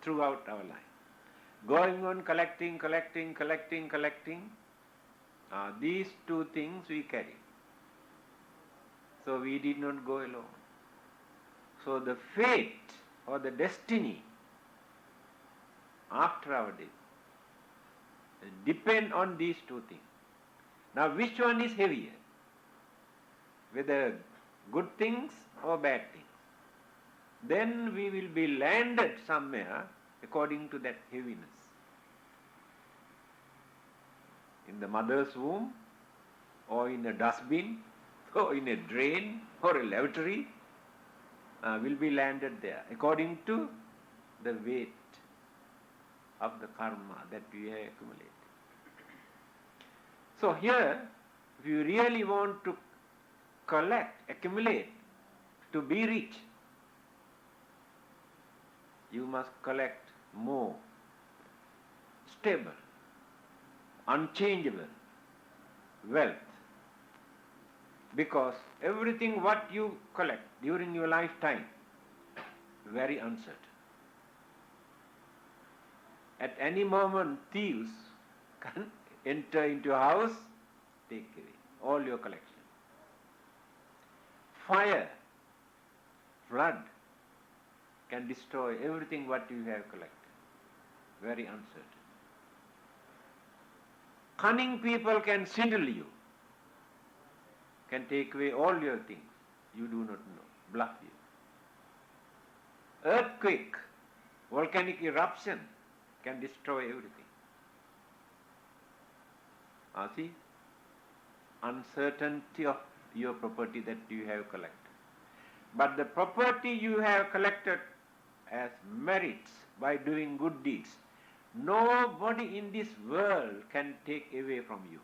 Throughout our life. Going on collecting. These two things we carry. So we did not go alone. So the fate or the destiny after our death depend on these two things. Now, which one is heavier? Whether good things or bad things? Then we will be landed somewhere according to that heaviness. In the mother's womb, or in a dustbin, or in a drain, or a lavatory, will be landed there according to the weight of the karma that we have accumulated. So here, if you really want to collect, accumulate, to be rich, you must collect more stable, unchangeable wealth. Because everything what you collect during your lifetime, very uncertain. At any moment, thieves can enter into your house, take away all your collection. Fire, flood can destroy everything what you have collected. Very uncertain. Cunning people can swindle you, can take away all your things. You do not know, bluff you. Earthquake, volcanic eruption can destroy everything. See, uncertainty of your property that you have collected. But the property you have collected as merits by doing good deeds, nobody in this world can take away from you.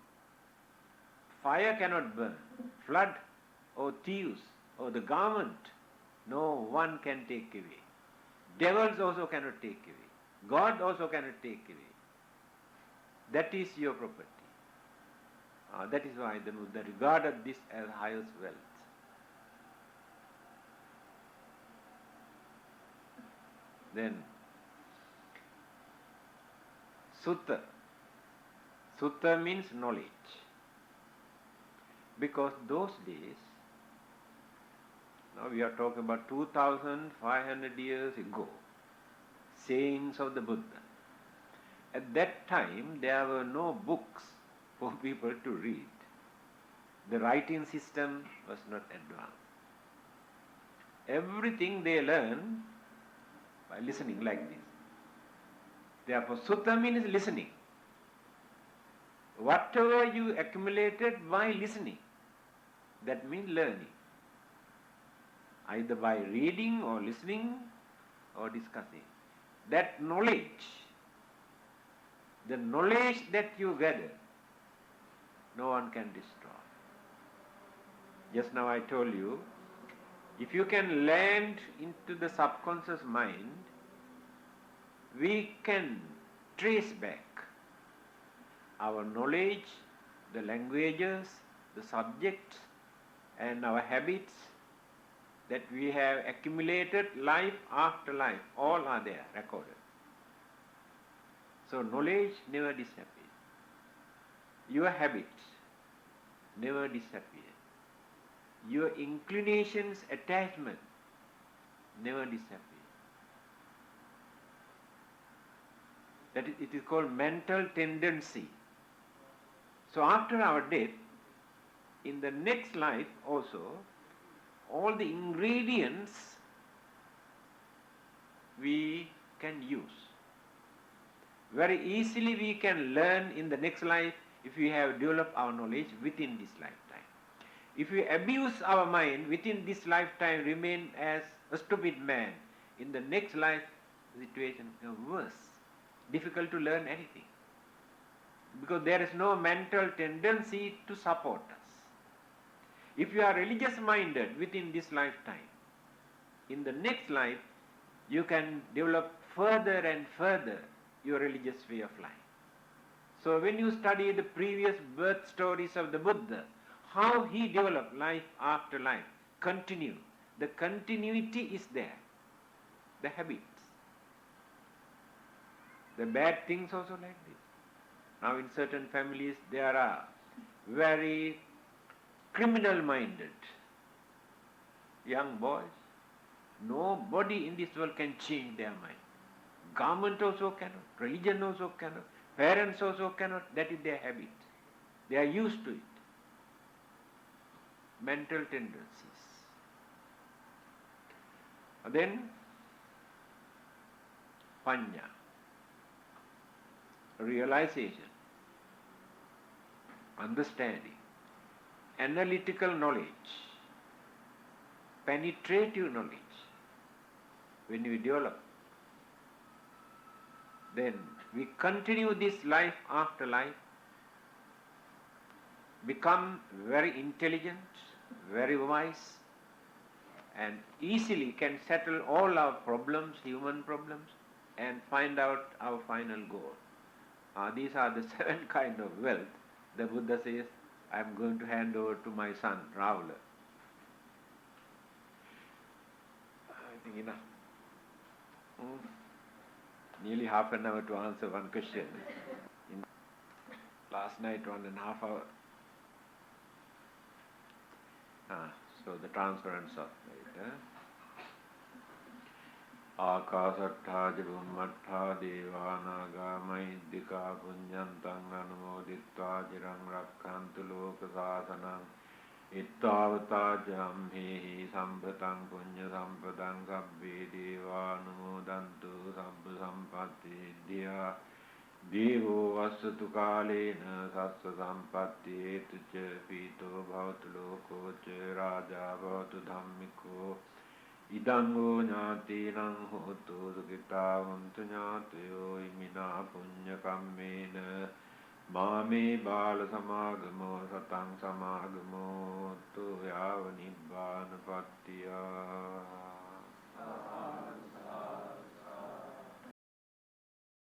Fire cannot burn, flood or thieves or the government, no one can take away. Devils also cannot take away. God also cannot take away. That is your property. That is why the Buddha regarded this as highest wealth. Then, Sutta. Sutta means knowledge. Because those days, now we are talking about 2500 years ago, sayings of the Buddha. At that time, there were no books for people to read. The writing system was not advanced. Everything they learn by listening like this. Therefore, sutta means listening. Whatever you accumulated by listening, that means learning. Either by reading or listening or discussing. That knowledge, the knowledge that you gather, no one can destroy. Just now I told you, if you can land into the subconscious mind, we can trace back our knowledge, the languages, the subjects, and our habits that we have accumulated life after life. All are there, recorded. So knowledge never disappears. Your habits never disappear. Your inclinations, attachment never disappear. That is, it is called mental tendency. So after our death, in the next life also, all the ingredients we can use. Very easily we can learn in the next life if we have developed our knowledge within this lifetime. If we abuse our mind within this lifetime, remain as a stupid man, in the next life situation becomes worse. Difficult to learn anything. Because there is no mental tendency to support us. If you are religious minded within this lifetime, in the next life you can develop further and further your religious way of life. So when you study the previous birth stories of the Buddha, how he developed life after life, continue. The continuity is there. The habits. The bad things also like this. Now in certain families there are very criminal-minded young boys. Nobody in this world can change their mind. Government also cannot, religion also cannot, parents also cannot, that is their habit. They are used to it. Mental tendencies. Then, panya, realization, understanding, analytical knowledge, penetrative knowledge. When we develop, then we continue this life after life, become very intelligent, very wise, and easily can settle all our problems, human problems, and find out our final goal. These are the 7 kinds of wealth. The Buddha says, I am going to hand over to my son, Ravula. I think enough. Nearly half an hour to answer one question. Last night, 1.5 hours. So the transference of it. Akasattha Jabummattha Devanaga Mahiddhika Punyantang Anumodittva Jirang Rakkantu Lokasasanam Ittavata Jamhehi Sampatang Punya Sampadang Sabbe Devanumodantu Sabba Sampatti Diya Devo Vasatu Kalena Sassa Sampatti Etucha Pito Bhavatu Loko Cha Raja Bhavatu Dhammiko Idango Nyatinang Hotu Sukita Vantu Nyatayo Imina Punya Kammena Mame Bala Samagamo Satang Samagamo Tu Yava Nibbana Pattiya